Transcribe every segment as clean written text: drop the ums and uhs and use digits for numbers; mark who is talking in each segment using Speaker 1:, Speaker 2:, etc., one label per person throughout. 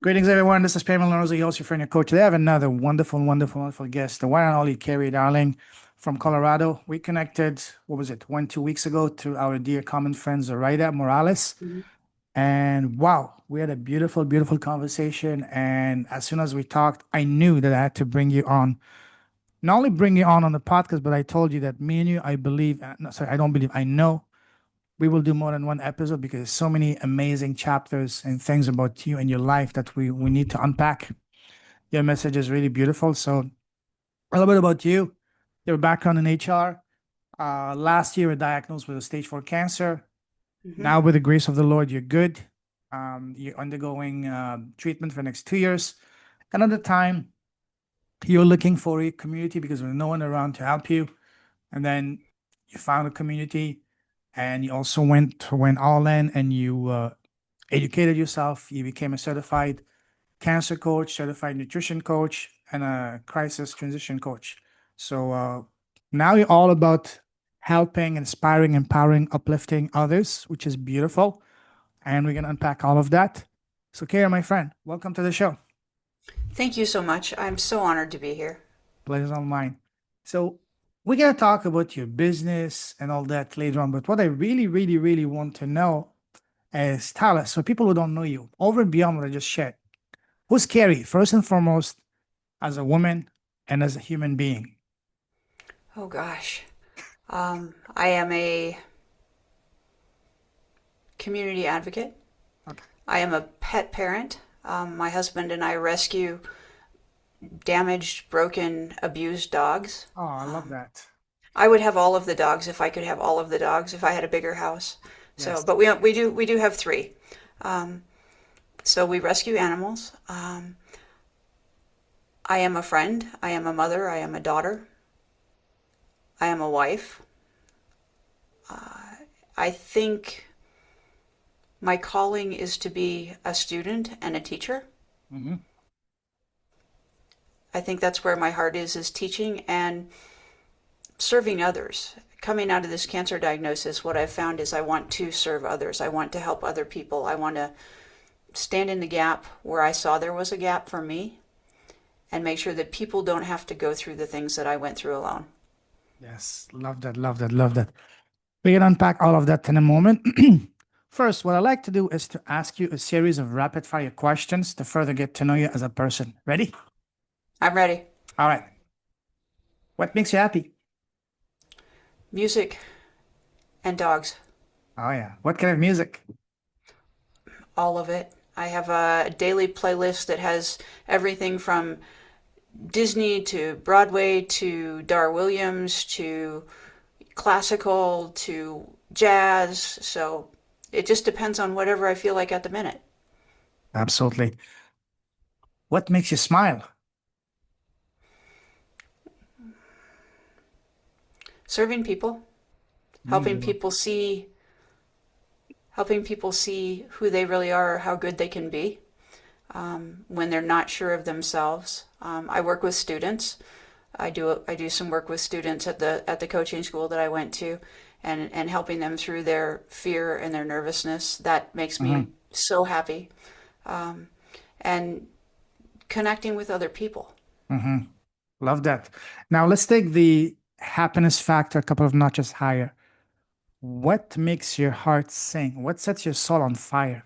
Speaker 1: Greetings, everyone. This is Payman, your host, your friend, your coach. Today, I have another wonderful guest, the one and only Keri Darling from Colorado. We connected, what was it, 2 weeks ago through our dear common friend, Zoraida Morales.
Speaker 2: Mhm.
Speaker 1: And wow, we had a beautiful conversation. And as soon as we talked, I knew that I had to bring you on. Not only bring you on the podcast, but I told you that me and you, I believe, no, sorry, I don't believe, I know we will do more than one episode because there's so many amazing chapters and things about you and your life that we need to unpack. Your message is really beautiful. So a little bit about you, your background in HR. Last year, you were diagnosed with a stage 4 cancer.
Speaker 2: Mhm.
Speaker 1: Now, with the grace of the Lord, you're good. You're undergoing treatment for the next 2 years. Another time, you're looking for a community because there's no one around to help you. And then you found a community and you also went all in and you educated yourself. You became a certified cancer coach, certified nutrition coach, and a crisis transition coach. So now you're all about helping, inspiring, empowering, uplifting others, which is beautiful. And we're going to unpack all of that. So, Kara, my friend, welcome to the show.
Speaker 2: Thank you so much. I'm so honored to be here.
Speaker 1: Pleasure's all mine. So, we're going to talk about your business and all that later on. But what I really want to know is tell us, so people who don't know you, over and beyond what I just shared, who's Kerry, first and foremost, as a woman and as a human being?
Speaker 2: Oh gosh. I am a community advocate.
Speaker 1: Okay.
Speaker 2: I am a pet parent. My husband and I rescue damaged, broken, abused dogs.
Speaker 1: Oh, I love
Speaker 2: Um,
Speaker 1: that.
Speaker 2: I would have all of the dogs if I could have all of the dogs if I had a bigger house. So,
Speaker 1: Yes.
Speaker 2: but we do have three. Um, so we rescue animals. I am a friend. I am a mother. I am a daughter. I am a wife. I think my calling is to be a student and a teacher.
Speaker 1: Hmm.
Speaker 2: I think that's where my heart is teaching and serving others. Coming out of this cancer diagnosis, what I've found is I want to serve others. I want to help other people. I want to stand in the gap where I saw there was a gap for me and make sure that people don't have to go through the things that I went through alone.
Speaker 1: Yes. Love that. We can unpack all of that in a moment. First, what I like to do is to ask you a series of rapid fire questions to further get to know you as a person. Ready?
Speaker 2: I'm ready.
Speaker 1: All right. What makes you happy?
Speaker 2: Music and dogs,
Speaker 1: Oh, yeah. What kind of music?
Speaker 2: all of it. I have a daily playlist that has everything from Disney to Broadway to Dar Williams to classical to jazz. So it just depends on whatever I feel like at the minute.
Speaker 1: Absolutely. What makes you smile?
Speaker 2: Serving people, helping
Speaker 1: Mm,
Speaker 2: people see helping people see who they really are, how good they can be when they're not sure of themselves. I work with students. I do some work with students at the coaching school that I went to, and helping them through their fear and their nervousness. That makes me
Speaker 1: mhm,
Speaker 2: so happy. And connecting with other people.
Speaker 1: mhm. Love that. Now let's take the happiness factor a couple of notches higher. What makes your heart sing? What sets your soul on fire?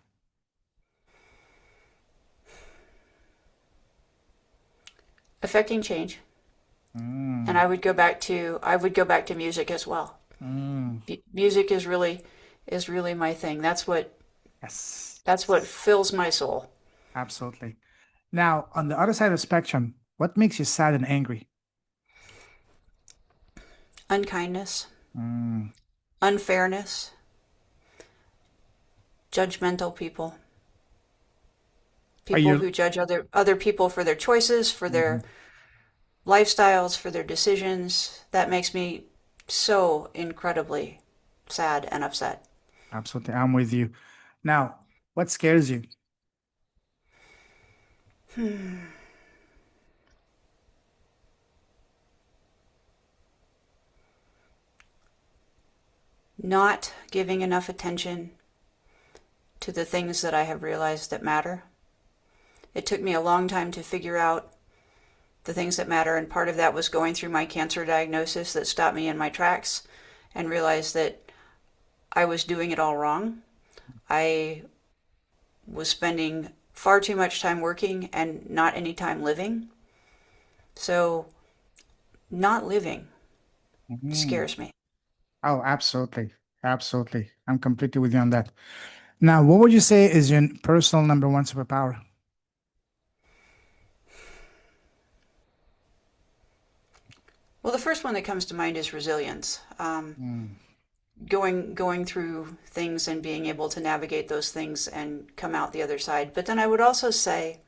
Speaker 2: Affecting change. And
Speaker 1: Mm,
Speaker 2: I would go back to music as well.
Speaker 1: mm.
Speaker 2: Music is really my thing.
Speaker 1: Yes,
Speaker 2: That's what fills my soul.
Speaker 1: absolutely. Now, on the other side of the spectrum, what makes you sad and angry?
Speaker 2: Unkindness,
Speaker 1: Mm.
Speaker 2: unfairness, judgmental people,
Speaker 1: Are
Speaker 2: people
Speaker 1: you?
Speaker 2: who judge other people for their choices, for their
Speaker 1: Mhm.
Speaker 2: lifestyles, for their decisions. That makes me so incredibly sad and upset.
Speaker 1: Absolutely, I'm with you. Now, what scares you?
Speaker 2: Not giving enough attention to the things that I have realized that matter, It took me a long time to figure out the things that matter, and part of that was going through my cancer diagnosis that stopped me in my tracks and realized that I was doing it all wrong. I was spending far too much time working and not any time living. So, not living
Speaker 1: Mhm.
Speaker 2: scares me.
Speaker 1: Oh, absolutely. Absolutely. I'm completely with you on that. Now, what would you say is your personal number one superpower?
Speaker 2: Well, the first one that comes to mind is resilience.
Speaker 1: Mm.
Speaker 2: Going through things and being able to navigate those things and come out the other side. But then I would also say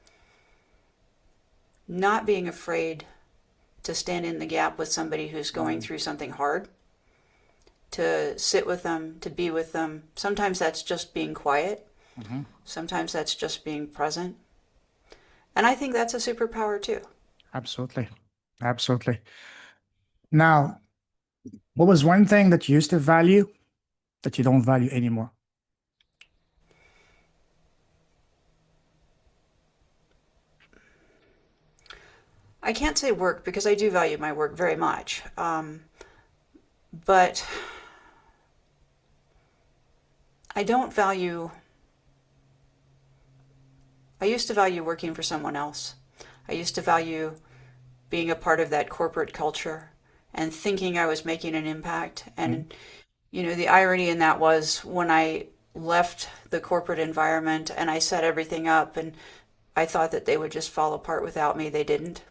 Speaker 2: not being afraid to stand in the gap with somebody who's going
Speaker 1: Mm.
Speaker 2: through something hard, to sit with them, to be with them. Sometimes that's just being quiet.
Speaker 1: Mhm.
Speaker 2: Sometimes that's just being present. And I think that's a superpower too.
Speaker 1: Absolutely. Absolutely. Now, what was one thing that you used to value that you don't value anymore?
Speaker 2: I can't say work because I do value my work very much. But I don't value, I used to value working for someone else. I used to value being a part of that corporate culture and thinking I was making an impact.
Speaker 1: Mhm.
Speaker 2: And, the irony in that was when I left the corporate environment and I set everything up and I thought that they would just fall apart without me, they didn't.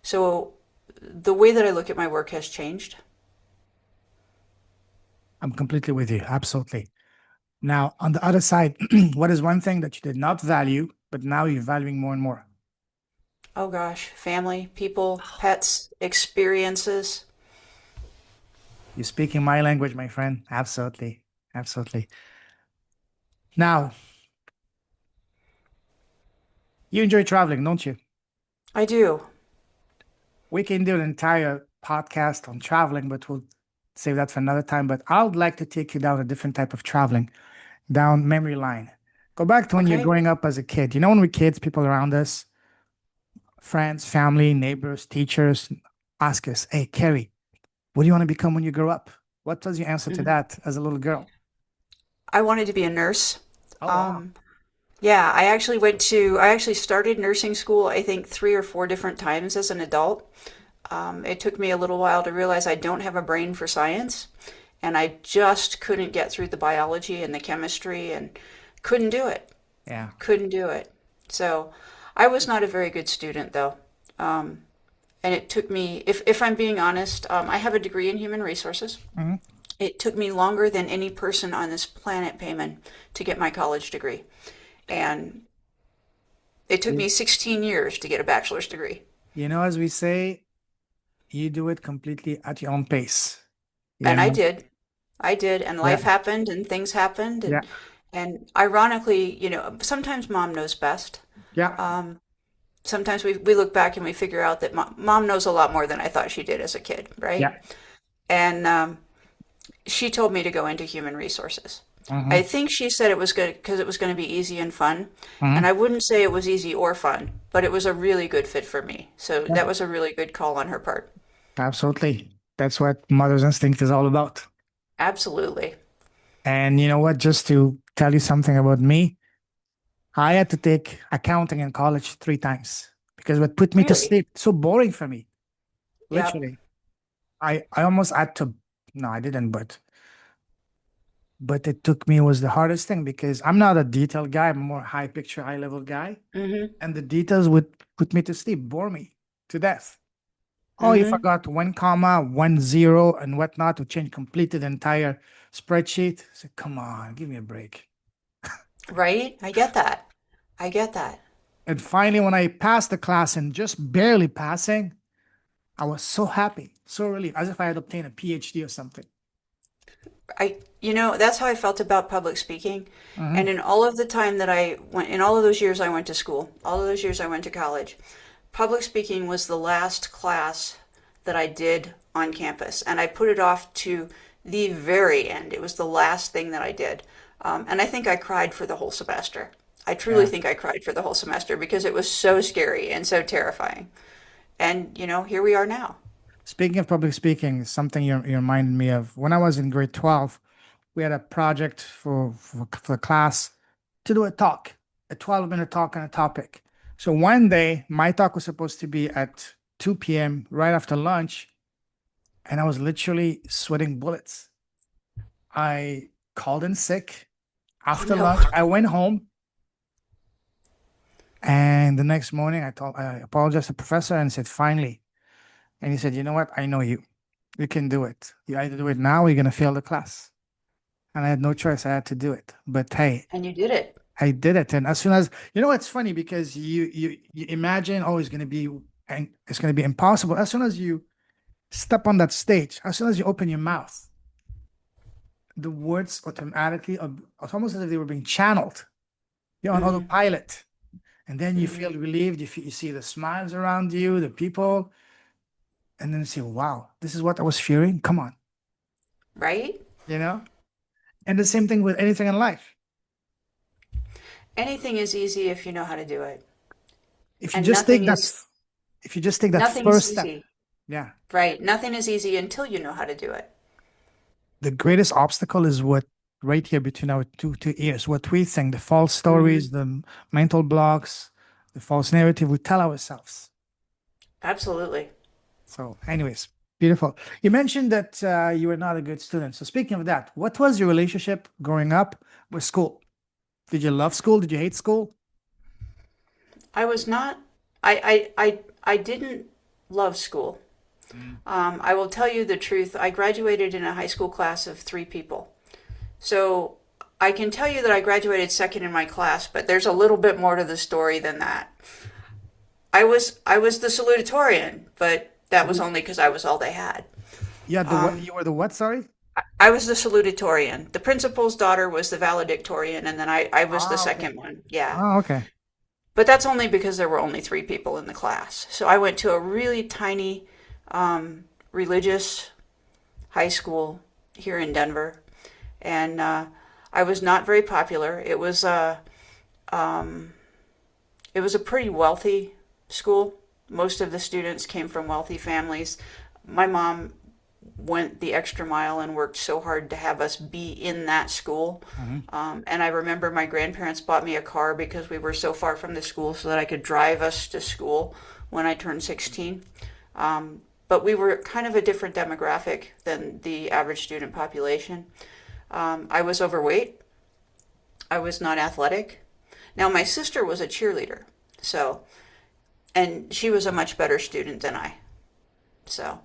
Speaker 2: So the way that I look at my work has changed.
Speaker 1: I'm completely with you. Absolutely. Now, on the other side, what is one thing that you did not value, but now you're valuing more and more?
Speaker 2: Oh gosh, family, people, pets, experiences.
Speaker 1: You're speaking my language, my friend. Absolutely. Absolutely. Now, you enjoy traveling, don't you?
Speaker 2: I do.
Speaker 1: We can do an entire podcast on traveling, but we'll save that for another time. But I would like to take you down a different type of traveling, down memory line. Go back to when you're
Speaker 2: Okay.
Speaker 1: growing up as a kid. You know, when we're kids, people around us, friends, family, neighbors, teachers, ask us, "Hey, Kerry, what do you want to become when you grow up?" What was your answer to
Speaker 2: Mhm.
Speaker 1: that as a little girl?
Speaker 2: I wanted to be a nurse.
Speaker 1: Oh, wow.
Speaker 2: Um, yeah, I actually started nursing school, I think 3 or 4 different times as an adult. It took me a little while to realize I don't have a brain for science, and I just couldn't get through the biology and the chemistry and couldn't do it.
Speaker 1: Yeah.
Speaker 2: Couldn't do it. So I was not a very good student though. Um, and it took me, if I'm being honest, I have a degree in human resources.
Speaker 1: Mhm.
Speaker 2: It took me longer than any person on this planet, Payman, to get my college degree. And it took
Speaker 1: You
Speaker 2: me 16 years to get a bachelor's degree.
Speaker 1: you know, as we say, you do it completely at your own pace. You
Speaker 2: And I
Speaker 1: know?
Speaker 2: did. I did. And
Speaker 1: Yeah.
Speaker 2: life happened and things happened.
Speaker 1: Yeah.
Speaker 2: And ironically, sometimes mom knows best.
Speaker 1: Yeah.
Speaker 2: Um, Sometimes we look back and we figure out that mom knows a lot more than I thought she did as a kid, right?
Speaker 1: Yeah.
Speaker 2: And she told me to go into human resources. I
Speaker 1: Hmm.
Speaker 2: think she said it was good because it was going to be easy and fun. And I
Speaker 1: Hmm.
Speaker 2: wouldn't say it was easy or fun, but it was a really good fit for me. So
Speaker 1: Yeah.
Speaker 2: that was a really good call on her part.
Speaker 1: Absolutely. That's what mother's instinct is all about.
Speaker 2: Absolutely.
Speaker 1: And you know what? Just to tell you something about me, I had to take accounting in college 3 times because what put me to
Speaker 2: Really?
Speaker 1: sleep, so boring for me,
Speaker 2: Yep.
Speaker 1: literally. I almost had to, no, I didn't, but it took me was the hardest thing because I'm not a detail guy. I'm a more high picture, high level guy.
Speaker 2: Mm-hmm.
Speaker 1: And the details would put me to sleep, bore me to death. Oh, you
Speaker 2: Mm-hmm.
Speaker 1: forgot one comma, 1 0, and whatnot to change completely the entire spreadsheet. So come on, give me a break.
Speaker 2: Right? I get that. I get that.
Speaker 1: And finally, when I passed the class and just barely passing, I was so happy, so relieved, as if I had obtained a PhD or something.
Speaker 2: That's how I felt about public speaking. And
Speaker 1: Hmm.
Speaker 2: in all of the time that I went, in all of those years I went to school, all of those years I went to college, public speaking was the last class that I did on campus. And I put it off to the very end. It was the last thing that I did. And I think I cried for the whole semester. I truly
Speaker 1: Yeah.
Speaker 2: think I cried for the whole semester because it was so scary and so terrifying. And, here we are now.
Speaker 1: Speaking of public speaking, something you reminded me of. When I was in grade 12, we had a project for the class to do a talk, a 12-minute talk on a topic. So one day, my talk was supposed to be at 2 p.m. right after lunch, and I was literally sweating bullets. I called in sick
Speaker 2: Oh
Speaker 1: after
Speaker 2: no.
Speaker 1: lunch. I went home, and the next morning, I apologized to the professor and said, finally. And he said, you know what? I know you. You can do it. You either do it now or you're going to fail the class. And I had no choice. I had to do it. But hey,
Speaker 2: And you did it.
Speaker 1: I did it. And as soon as, it's funny because you imagine, oh, it's going to be impossible. As soon as you step on that stage, as soon as you open your mouth, the words automatically, it's almost as if they were being channeled. You're on
Speaker 2: Hmm.
Speaker 1: autopilot. And then you
Speaker 2: Hmm.
Speaker 1: feel relieved. You see the smiles around you, the people, and then you say, wow, this is what I was fearing. Come on,
Speaker 2: Right?
Speaker 1: you know? And the same thing with anything in life.
Speaker 2: Anything is easy if you know how to do it.
Speaker 1: If you
Speaker 2: And
Speaker 1: just take that, if you just take that
Speaker 2: nothing's
Speaker 1: first step,
Speaker 2: easy.
Speaker 1: yeah.
Speaker 2: Right? Nothing is easy until you know how to do it.
Speaker 1: The greatest obstacle is what right here between our two ears, what we think, the false
Speaker 2: Hmm.
Speaker 1: stories, the mental blocks, the false narrative we tell ourselves.
Speaker 2: Absolutely.
Speaker 1: So, anyways, beautiful. You mentioned that you were not a good student. So, speaking of that, what was your relationship growing up with school? Did you love school? Did you hate school?
Speaker 2: I was not, I didn't love school.
Speaker 1: Mm.
Speaker 2: I will tell you the truth. I graduated in a high school class of three people. So I can tell you that I graduated second in my class, but there's a little bit more to the story than that. I was the salutatorian, but that was only because I was all they had.
Speaker 1: Yeah, the what?
Speaker 2: Um,
Speaker 1: You were the what? Sorry.
Speaker 2: I was the salutatorian. The principal's daughter was the valedictorian, and then I was the
Speaker 1: Ah, okay.
Speaker 2: second one. Yeah.
Speaker 1: Oh, okay.
Speaker 2: But that's only because there were only three people in the class. So I went to a really tiny religious high school here in Denver, and I was not very popular. It was a pretty wealthy school. Most of the students came from wealthy families. My mom went the extra mile and worked so hard to have us be in that school.
Speaker 1: Mhm.
Speaker 2: And I remember my grandparents bought me a car because we were so far from the school so that I could drive us to school when I turned 16. But we were kind of a different demographic than the average student population. I was overweight. I was not athletic. Now, my sister was a cheerleader, so, and she was a much better student than I. So,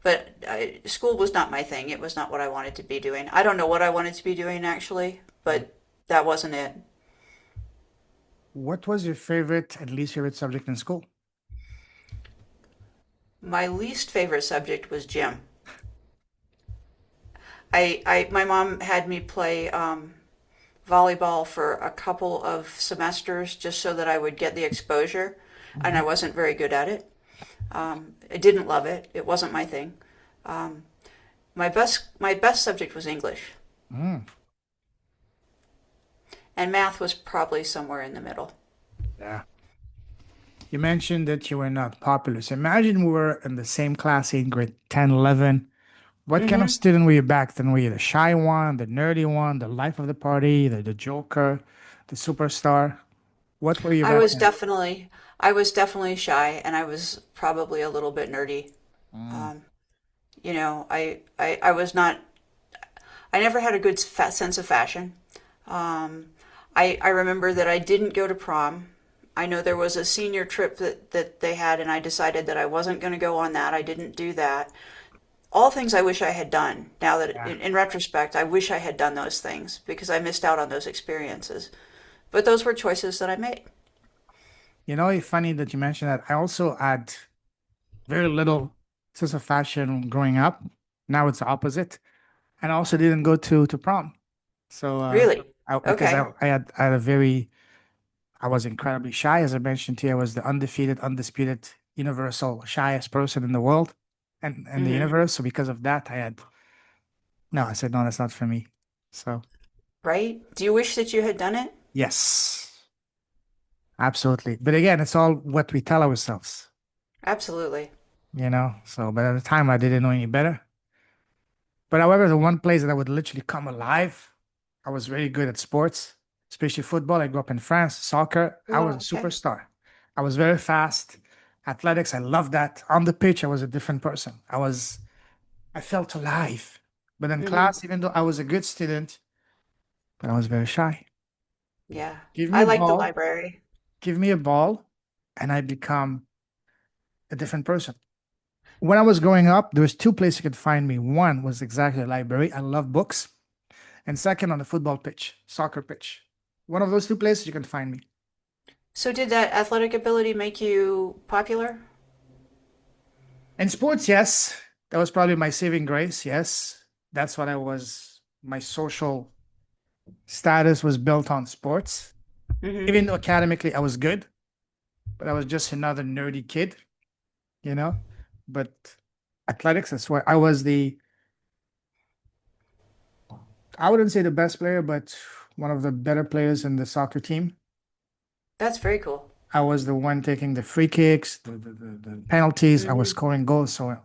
Speaker 2: but school was not my thing. It was not what I wanted to be doing. I don't know what I wanted to be doing actually, but that wasn't it.
Speaker 1: What was your favorite and least favorite subject in school?
Speaker 2: My least favorite subject was gym. My mom had me play volleyball for a couple of semesters just so that I would get the exposure, and I
Speaker 1: Mhm.
Speaker 2: wasn't very good at it. I didn't love it. It wasn't my thing. Um, my best subject was English,
Speaker 1: Mm,
Speaker 2: and math was probably somewhere in the middle.
Speaker 1: yeah. You mentioned that you were not popular. So imagine we were in the same class in grade 10, 11. What kind of
Speaker 2: Hmm.
Speaker 1: student were you back then? Were you the shy one, the nerdy one, the life of the party, the joker, the superstar? What were you
Speaker 2: I
Speaker 1: back
Speaker 2: was
Speaker 1: then?
Speaker 2: definitely I was definitely shy, and I was probably a little bit nerdy.
Speaker 1: Mm,
Speaker 2: Um, I was not. I never had a good sense of fashion. Um, I remember that I didn't go to prom. I know there was a senior trip that they had, and I decided that I wasn't going to go on that. I didn't do that. All things I wish I had done. Now that
Speaker 1: yeah.
Speaker 2: in retrospect, I wish I had done those things because I missed out on those experiences. But those were choices that I made.
Speaker 1: It's funny that you mentioned that. I also had very little sense of fashion growing up. Now it's the opposite. And I also didn't go to prom. So
Speaker 2: Really?
Speaker 1: because
Speaker 2: Okay.
Speaker 1: I had a very I was incredibly shy, as I mentioned to you. I was the undefeated, undisputed, universal shyest person in the world and the
Speaker 2: Hmm.
Speaker 1: universe. So because of that, no, I said no, that's not for me. So
Speaker 2: Right? Do you wish that you had done it?
Speaker 1: yes. Absolutely. But again, it's all what we tell ourselves,
Speaker 2: Absolutely.
Speaker 1: So, but at the time, I didn't know any better. But however, the one place that I would literally come alive, I was really good at sports, especially football. I grew up in France, soccer. I was
Speaker 2: Oh,
Speaker 1: a
Speaker 2: okay.
Speaker 1: superstar. I was very fast. Athletics, I loved that. On the pitch, I was a different person. I felt alive. But in
Speaker 2: Mm-hmm.
Speaker 1: class, even though I was a good student, but I was very shy.
Speaker 2: Yeah.
Speaker 1: Give me
Speaker 2: I
Speaker 1: a
Speaker 2: like the
Speaker 1: ball,
Speaker 2: library.
Speaker 1: give me a ball, and I become a different person. When I was growing up, there was two places you could find me. One was exactly a library. I love books. And second, on the football pitch, soccer pitch. One of those two places you can find me.
Speaker 2: So did that athletic ability make you popular?
Speaker 1: In sports, yes, that was probably my saving grace. Yes, that's what I was. My social status was built on sports.
Speaker 2: Mm-hmm.
Speaker 1: Even though academically I was good, but I was just another nerdy kid, you know. But athletics, that's why I was I wouldn't say the best player, but one of the better players in the soccer team.
Speaker 2: That's very cool.
Speaker 1: I was the one taking the free kicks, the penalties. I was
Speaker 2: Mm-hmm.
Speaker 1: scoring goals. So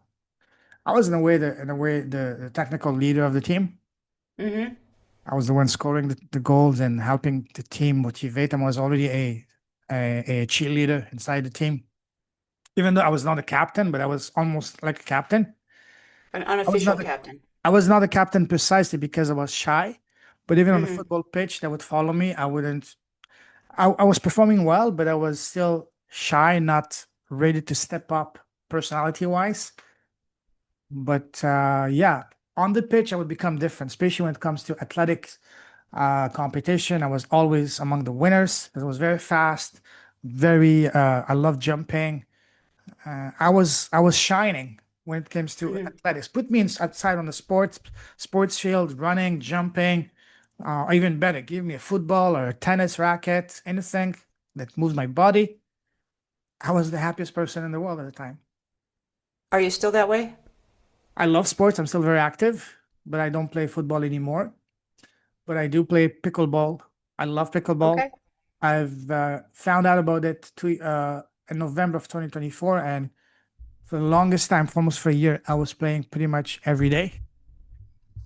Speaker 1: I was in a way the technical leader of the team.
Speaker 2: Mm-hmm.
Speaker 1: I was the one scoring the goals and helping the team motivate them. I was already a cheerleader inside the team. Even though I was not a captain, but I was almost like a captain.
Speaker 2: An
Speaker 1: I was
Speaker 2: unofficial
Speaker 1: not a,
Speaker 2: captain.
Speaker 1: I was not a captain precisely because I was shy. But even on the
Speaker 2: Mm-hmm.
Speaker 1: football pitch, they would follow me. I wouldn't. I was performing well, but I was still shy, not ready to step up personality wise. But yeah, on the pitch, I would become different, especially when it comes to athletics competition. I was always among the winners. I was very fast, very. I love jumping. I was shining when it comes to
Speaker 2: Mm-hmm.
Speaker 1: athletics. Put me outside on the sports field, running, jumping, or even better, give me a football or a tennis racket, anything that moves my body. I was the happiest person in the world at the time.
Speaker 2: Are you still that way?
Speaker 1: I love sports. I'm still very active, but I don't play football anymore. But I do play pickleball. I love pickleball.
Speaker 2: Okay.
Speaker 1: I've found out about it in November of 2024, and for the longest time, for almost for a year, I was playing pretty much every day.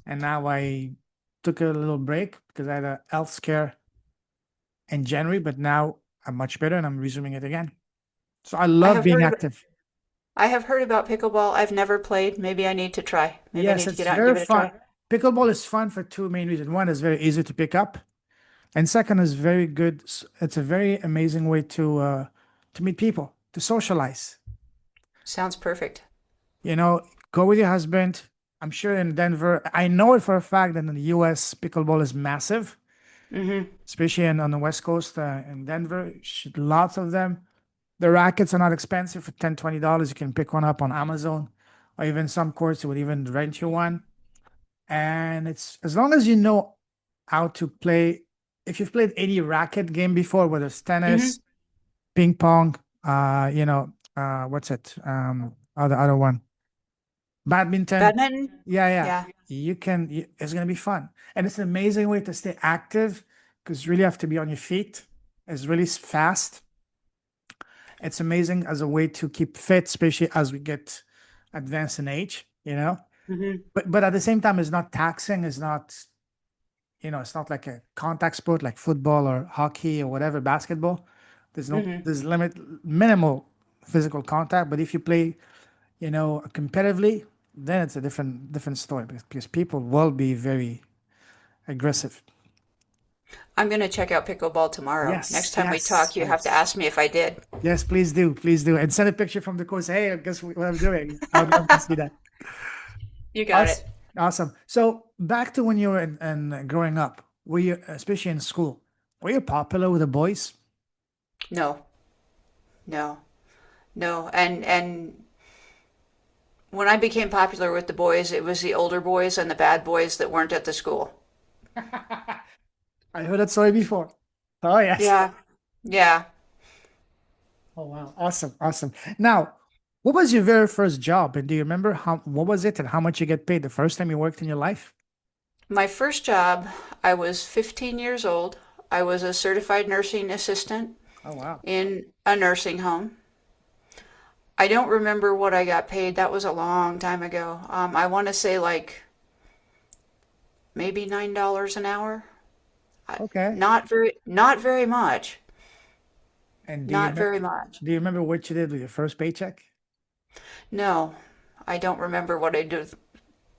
Speaker 1: And now I took a little break because I had a health scare in January, but now I'm much better and I'm resuming it again. So I
Speaker 2: I
Speaker 1: love
Speaker 2: have
Speaker 1: being
Speaker 2: heard of,
Speaker 1: active.
Speaker 2: I have heard about pickleball. I've never played. Maybe I need to try. Maybe I
Speaker 1: Yes,
Speaker 2: need to
Speaker 1: it's
Speaker 2: get out and
Speaker 1: very
Speaker 2: give it a
Speaker 1: fun.
Speaker 2: try.
Speaker 1: Pickleball is fun for two main reasons. One is very easy to pick up, and second is very good. It's a very amazing way to meet people, to socialize.
Speaker 2: Sounds perfect.
Speaker 1: You know, go with your husband. I'm sure in Denver, I know it for a fact that in the US, pickleball is massive,
Speaker 2: Mm-hmm.
Speaker 1: especially on the West Coast in Denver. Lots of them. The rackets are not expensive for $10, $20. You can pick one up on Amazon, or even some courts would even rent you one. And it's as long as you know how to play. If you've played any racket game before, whether it's
Speaker 2: Mm-hmm.
Speaker 1: tennis, ping pong, what's it? Other one, badminton.
Speaker 2: Badminton?
Speaker 1: Yeah, yeah.
Speaker 2: Yeah.
Speaker 1: It's gonna be fun, and it's an amazing way to stay active because you really have to be on your feet. It's really fast. It's amazing as a way to keep fit, especially as we get advanced in age.
Speaker 2: Mm-hmm.
Speaker 1: But at the same time, it's not taxing. It's not like a contact sport like football or hockey or whatever, basketball.
Speaker 2: Mm-hmm.
Speaker 1: There's minimal physical contact. But if you play, competitively, then it's a different story because people will be very aggressive.
Speaker 2: I'm going to check out pickleball tomorrow. Next
Speaker 1: Yes,
Speaker 2: time we
Speaker 1: yes,
Speaker 2: talk, you have to
Speaker 1: yes.
Speaker 2: ask me if I did.
Speaker 1: Yes, please do. And send a picture from the course. Hey, guess what I'm doing? I would love to see that.
Speaker 2: You got
Speaker 1: Awesome.
Speaker 2: it.
Speaker 1: Awesome. So back to when you were in growing up, were you, especially in school, were you popular with the boys?
Speaker 2: No, no, no. And when I became popular with the boys, it was the older boys and the bad boys that weren't at the school.
Speaker 1: I heard that story before. Oh, yes.
Speaker 2: Yeah. Yeah.
Speaker 1: Oh, wow. Awesome. Awesome. Now, what was your very first job? And do you remember what was it and how much you get paid the first time you worked in your life?
Speaker 2: My first job, I was 15 years old. I was a certified nursing assistant.
Speaker 1: Oh, wow.
Speaker 2: in a nursing home. I don't remember what I got paid. That was a long time ago. I want to say like maybe $9 an hour.
Speaker 1: Okay.
Speaker 2: Not very much.
Speaker 1: And
Speaker 2: Not very much.
Speaker 1: do you remember what you did with your first paycheck?
Speaker 2: No, I don't remember what I did.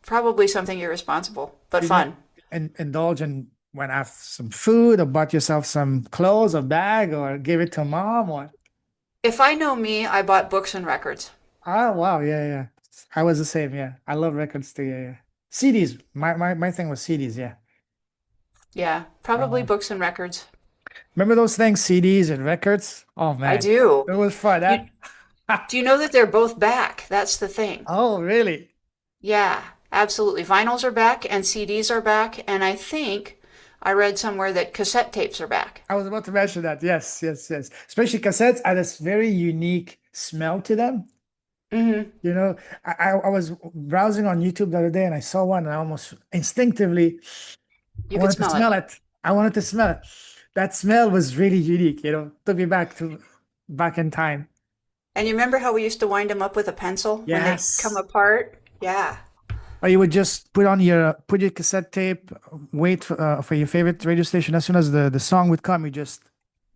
Speaker 2: Probably something irresponsible, but
Speaker 1: Did you
Speaker 2: fun.
Speaker 1: indulge and went after some food or bought yourself some clothes or bag or gave it to mom or
Speaker 2: If I know me, I bought books and records.
Speaker 1: oh wow, yeah, yeah. I was the same, yeah. I love records too, yeah, yeah. CDs. My thing was CDs, yeah.
Speaker 2: Yeah, probably
Speaker 1: Uh,
Speaker 2: books and records.
Speaker 1: remember those things, CDs and records? Oh
Speaker 2: I
Speaker 1: man.
Speaker 2: do.
Speaker 1: It was fun,
Speaker 2: You
Speaker 1: huh?
Speaker 2: do you know that they're both back? That's the thing.
Speaker 1: Oh, really?
Speaker 2: Yeah, absolutely. Vinyls are back and CDs are back, and I think I read somewhere that cassette tapes are back.
Speaker 1: I was about to mention that. Yes, yes, yes. Especially cassettes had this very unique smell to them.
Speaker 2: Hmm.
Speaker 1: You know, I was browsing on YouTube the other day and I saw one and I almost instinctively I
Speaker 2: You could
Speaker 1: wanted to
Speaker 2: smell it.
Speaker 1: smell it. I wanted to smell it. That smell was really unique, took me back in time.
Speaker 2: And you remember how we used to wind them up with a pencil when they come
Speaker 1: Yes.
Speaker 2: apart? Yeah.
Speaker 1: Or you would just put your cassette tape, wait for your favorite radio station. As soon as the song would come, you just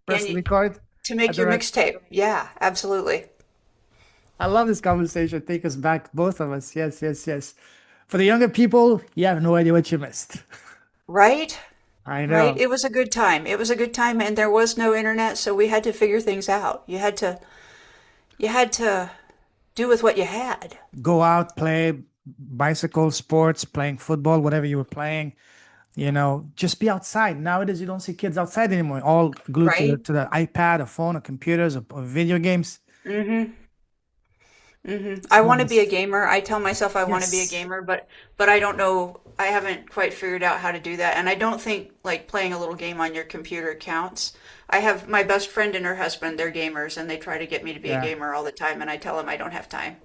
Speaker 1: press
Speaker 2: And
Speaker 1: the
Speaker 2: you,
Speaker 1: record
Speaker 2: to
Speaker 1: at
Speaker 2: make
Speaker 1: the
Speaker 2: your
Speaker 1: right.
Speaker 2: mixtape. Yeah, absolutely.
Speaker 1: I love this conversation. Take us back, both of us. Yes, yes, yes. For the younger people, you have no idea what you missed.
Speaker 2: Right?
Speaker 1: I
Speaker 2: Right?
Speaker 1: know.
Speaker 2: It was a good time. It was a good time, and there was no internet, so we had to figure things out. You had to do with what you had.
Speaker 1: Go out, play bicycle sports, playing football, whatever you were playing. Just be outside. Nowadays, you don't see kids outside anymore. All glued to
Speaker 2: Right?
Speaker 1: the iPad, or phone, or computers, or video games.
Speaker 2: Mm-hmm. Mm-hmm. I
Speaker 1: So
Speaker 2: want to be a
Speaker 1: this,
Speaker 2: gamer. I tell myself I want to be a
Speaker 1: yes,
Speaker 2: gamer, but I don't know. I haven't quite figured out how to do that, and I don't think like playing a little game on your computer counts. I have my best friend and her husband, they're gamers, and they try to get me to be a
Speaker 1: yeah.
Speaker 2: gamer all the time, and I tell them I don't have time.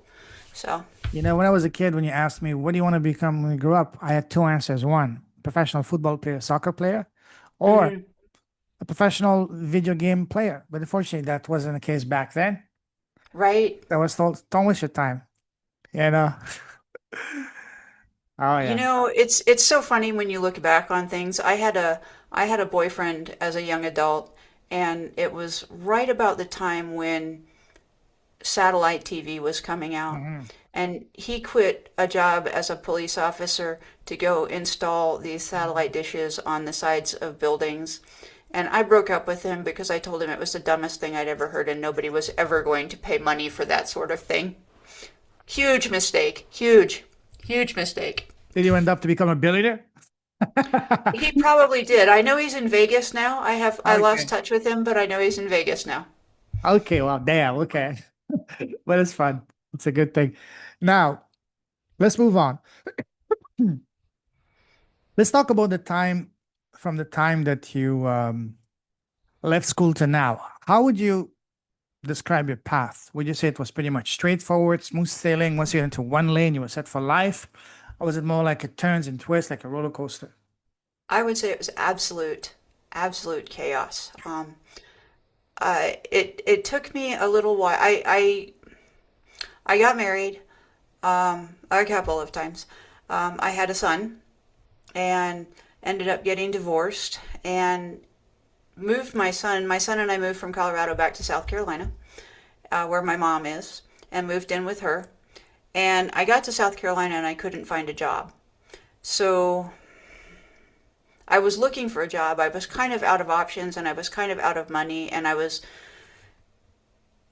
Speaker 2: So,
Speaker 1: When I was a kid, when you asked me, what do you want to become when you grow up? I had two answers. One, professional football player, soccer player, or
Speaker 2: mhm.
Speaker 1: a professional video game player. But unfortunately, that wasn't the case back then.
Speaker 2: Right?
Speaker 1: That was told, don't waste your time. You know? Oh,
Speaker 2: You
Speaker 1: yeah.
Speaker 2: know, it's so funny when you look back on things. I had a boyfriend as a young adult, and it was right about the time when satellite TV was coming out.
Speaker 1: Hmm.
Speaker 2: And he quit a job as a police officer to go install these satellite dishes on the sides of buildings. And I broke up with him because I told him it was the dumbest thing I'd ever heard and nobody was ever going to pay money for that sort of thing. Huge mistake. Huge, huge mistake.
Speaker 1: Did you end up to become a billionaire?
Speaker 2: He probably did. I know he's in Vegas now. I lost
Speaker 1: Okay.
Speaker 2: touch with him, but I know he's in Vegas now.
Speaker 1: Okay. Well, damn. Okay. But it's fun. It's a good thing. Now, let's move on. Let's talk about the time that you left school to now. How would you describe your path? Would you say it was pretty much straightforward, smooth sailing? Once you get into one lane, you were set for life? Or was it more like it turns and twists like a roller coaster?
Speaker 2: I would say it was absolute chaos. It took me a little while. I got married a couple of times. I had a son and ended up getting divorced and moved my son. My son and I moved from Colorado back to South Carolina, where my mom is, and moved in with her. And I got to South Carolina and I couldn't find a job. So I was looking for a job. I was kind of out of options and I was kind of out of money and I was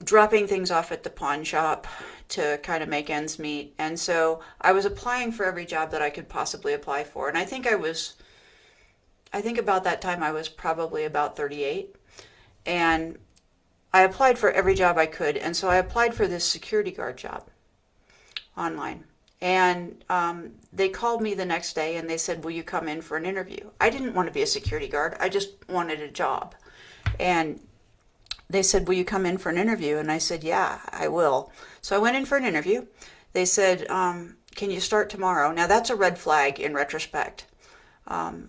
Speaker 2: dropping things off at the pawn shop to kind of make ends meet. And so I was applying for every job that I could possibly apply for. And I think about that time I was probably about 38. And I applied for every job I could. And so I applied for this security guard job online. And they called me the next day and they said, will you come in for an interview? I didn't want to be a security guard. I just wanted a job. And they said, will you come in for an interview? And I said, yeah, I will. So I went in for an interview. They said, can you start tomorrow? Now that's a red flag in retrospect,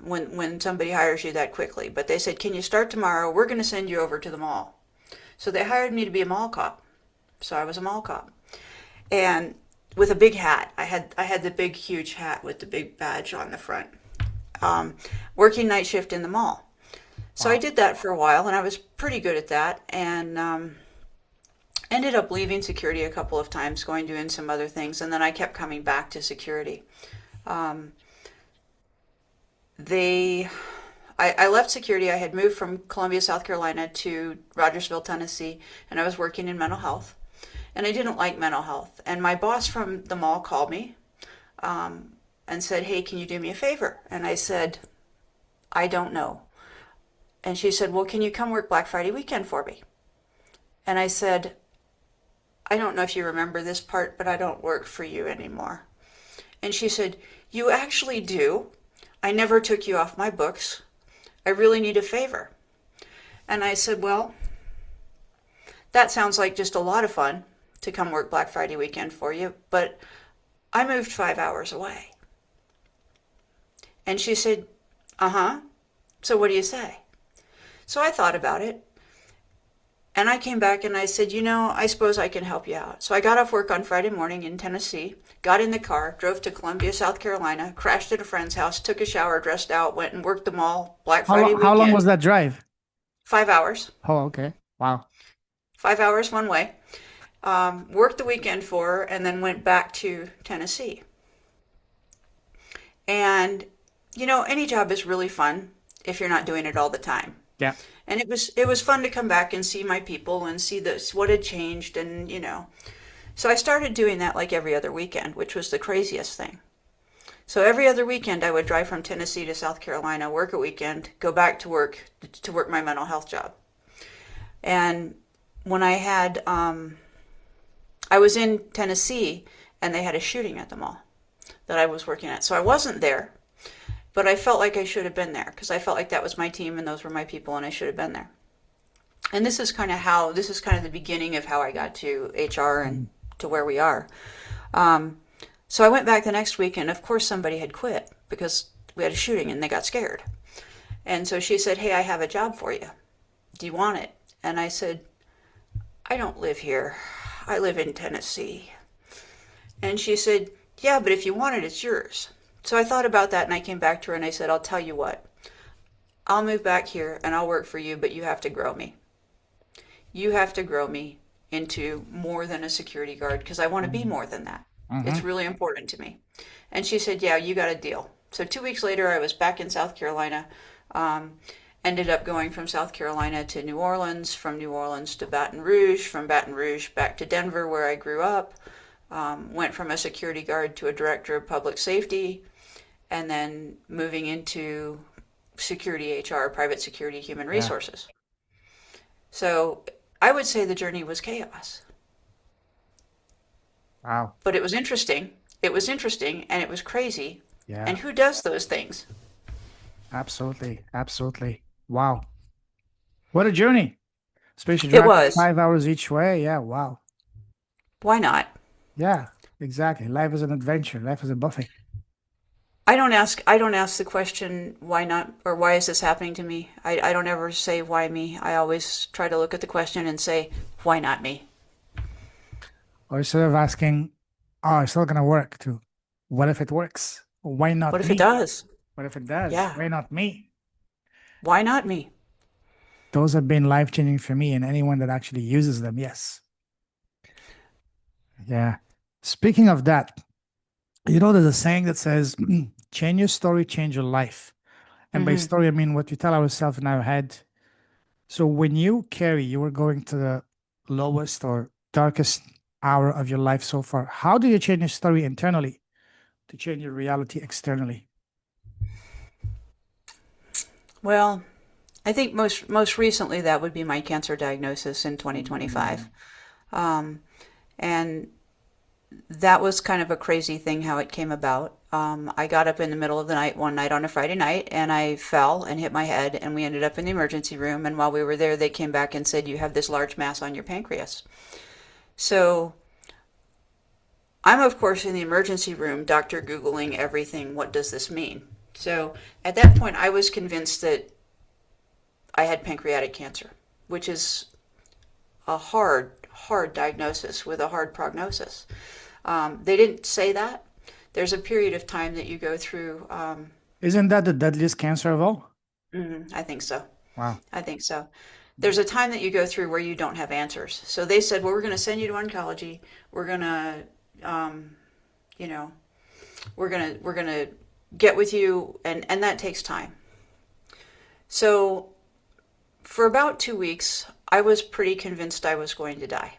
Speaker 2: when somebody hires you that quickly. But they said, can you start tomorrow? We're going to send you over to the mall. So they hired me to be a mall cop. So I was a mall cop. And with a big hat. I had the big, huge hat with the big badge on the front. Working night shift in the mall. So I
Speaker 1: Wow.
Speaker 2: did that for a while, and I was pretty good at that. And ended up leaving security a couple of times, going doing some other things, and then I kept coming back to security. Um, they, I left security. I had moved from Columbia, South Carolina to Rogersville, Tennessee, and I was working in mental health. And I didn't like mental health. And my boss from the mall called me and said, "Hey, can you do me a favor?" And I said, "I don't know." And she said, "Well, can you come work Black Friday weekend for me?" And I said, "I don't know if you remember this part, but I don't work for you anymore." And she said, "You actually do. I never took you off my books. I really need a favor." And I said, "Well, that sounds like just a lot of fun to come work Black Friday weekend for you, but I moved 5 hours away." And she said, "Uh-huh. So what do you say?" So I thought about it, and I came back and I said, "I suppose I can help you out." So I got off work on Friday morning in Tennessee, got in the car, drove to Columbia, South Carolina, crashed at a friend's house, took a shower, dressed out, went and worked the mall Black Friday
Speaker 1: How long was
Speaker 2: weekend.
Speaker 1: that drive?
Speaker 2: 5 hours.
Speaker 1: Oh, okay. Wow.
Speaker 2: 5 hours one way. Worked the weekend for her, and then went back to Tennessee. And any job is really fun if you're not doing it all the time.
Speaker 1: Yeah.
Speaker 2: And it was fun to come back and see my people and see what had changed, and So I started doing that like every other weekend, which was the craziest thing. So every other weekend I would drive from Tennessee to South Carolina, work a weekend, go back to work my mental health job. And when I was in Tennessee, and they had a shooting at the mall that I was working at. So I wasn't there, but I felt like I should have been there because I felt like that was my team and those were my people and I should have been there. And this is kind of the beginning of how I got to HR and to where we are. So I went back the next week, and of course somebody had quit because we had a shooting and they got scared. And so she said, "Hey, I have a job for you. Do you want it?" And I said, "I don't live here. I live in Tennessee." And she said, "Yeah, but if you want it, it's yours." So I thought about that, and I came back to her and I said, "I'll tell you what. I'll move back here and I'll work for you, but you have to grow me. You have to grow me into more than a security guard because I want to be more than that.
Speaker 1: Mm-hmm.
Speaker 2: It's really important to me." And she said, "Yeah, you got a deal." So 2 weeks later, I was back in South Carolina. Um, Ended up going from South Carolina to New Orleans, from New Orleans to Baton Rouge, from Baton Rouge back to Denver, where I grew up. Went from a security guard to a director of public safety, and then moving into security HR, private security, human
Speaker 1: Yeah.
Speaker 2: resources. So I would say the journey was chaos,
Speaker 1: Wow.
Speaker 2: but it was interesting. It was interesting and it was crazy.
Speaker 1: Yeah.
Speaker 2: And who does those things?
Speaker 1: Absolutely. Absolutely. Wow. What a journey. Especially
Speaker 2: It
Speaker 1: driving
Speaker 2: was.
Speaker 1: 5 hours each way. Yeah. Wow.
Speaker 2: Why not?
Speaker 1: Yeah. Exactly. Life is an adventure. Life is a buffet.
Speaker 2: I don't ask the question why not or why is this happening to me. I don't ever say why me. I always try to look at the question and say, why not me?
Speaker 1: Or instead of asking, oh, it's still going to work too. What if it works? Why
Speaker 2: What
Speaker 1: not
Speaker 2: if it
Speaker 1: me?
Speaker 2: does?
Speaker 1: What if it does?
Speaker 2: Yeah.
Speaker 1: Why not me?
Speaker 2: Why not me?
Speaker 1: Those have been life changing for me and anyone that actually uses them. Yes. Yeah. Speaking of that, there's a saying that says, change your story, change your life. And by
Speaker 2: Hmm.
Speaker 1: story, I mean what we tell ourselves in our head. So when you, Kerry, you were going to the lowest or darkest hour of your life so far, how do you change your story internally to change your reality externally?
Speaker 2: Well, I think most recently that would be my cancer diagnosis in 2025.
Speaker 1: Mm.
Speaker 2: Um, and that was kind of a crazy thing how it came about. I got up in the middle of the night one night on a Friday night and I fell and hit my head and we ended up in the emergency room. And while we were there, they came back and said, "You have this large mass on your pancreas." So I'm, of course, in the emergency room, doctor Googling everything. What does this mean? So at that point, I was convinced that I had pancreatic cancer, which is a hard, hard diagnosis with a hard prognosis. They didn't say that. There's a period of time that you go through.
Speaker 1: Isn't that the deadliest cancer of all?
Speaker 2: I think so.
Speaker 1: Wow.
Speaker 2: I think so. There's a time that you go through where you don't have answers. So they said, well, we're going to send you to oncology. We're going to, you know, we're gonna get with you, and that takes time. So for about 2 weeks, I was pretty convinced I was going to die.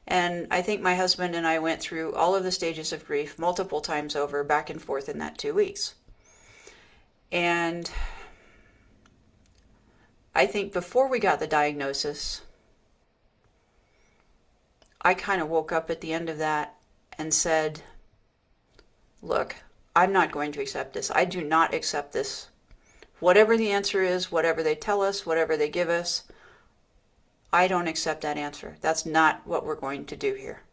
Speaker 2: And I think my husband and I went through all of the stages of grief multiple times over, back and forth in that 2 weeks. And I think before we got the diagnosis, I kind of woke up at the end of that and said, look, I'm not going to accept this. I do not accept this. Whatever the answer is, whatever they tell us, whatever they give us, I don't accept that answer. That's not what we're going to do here.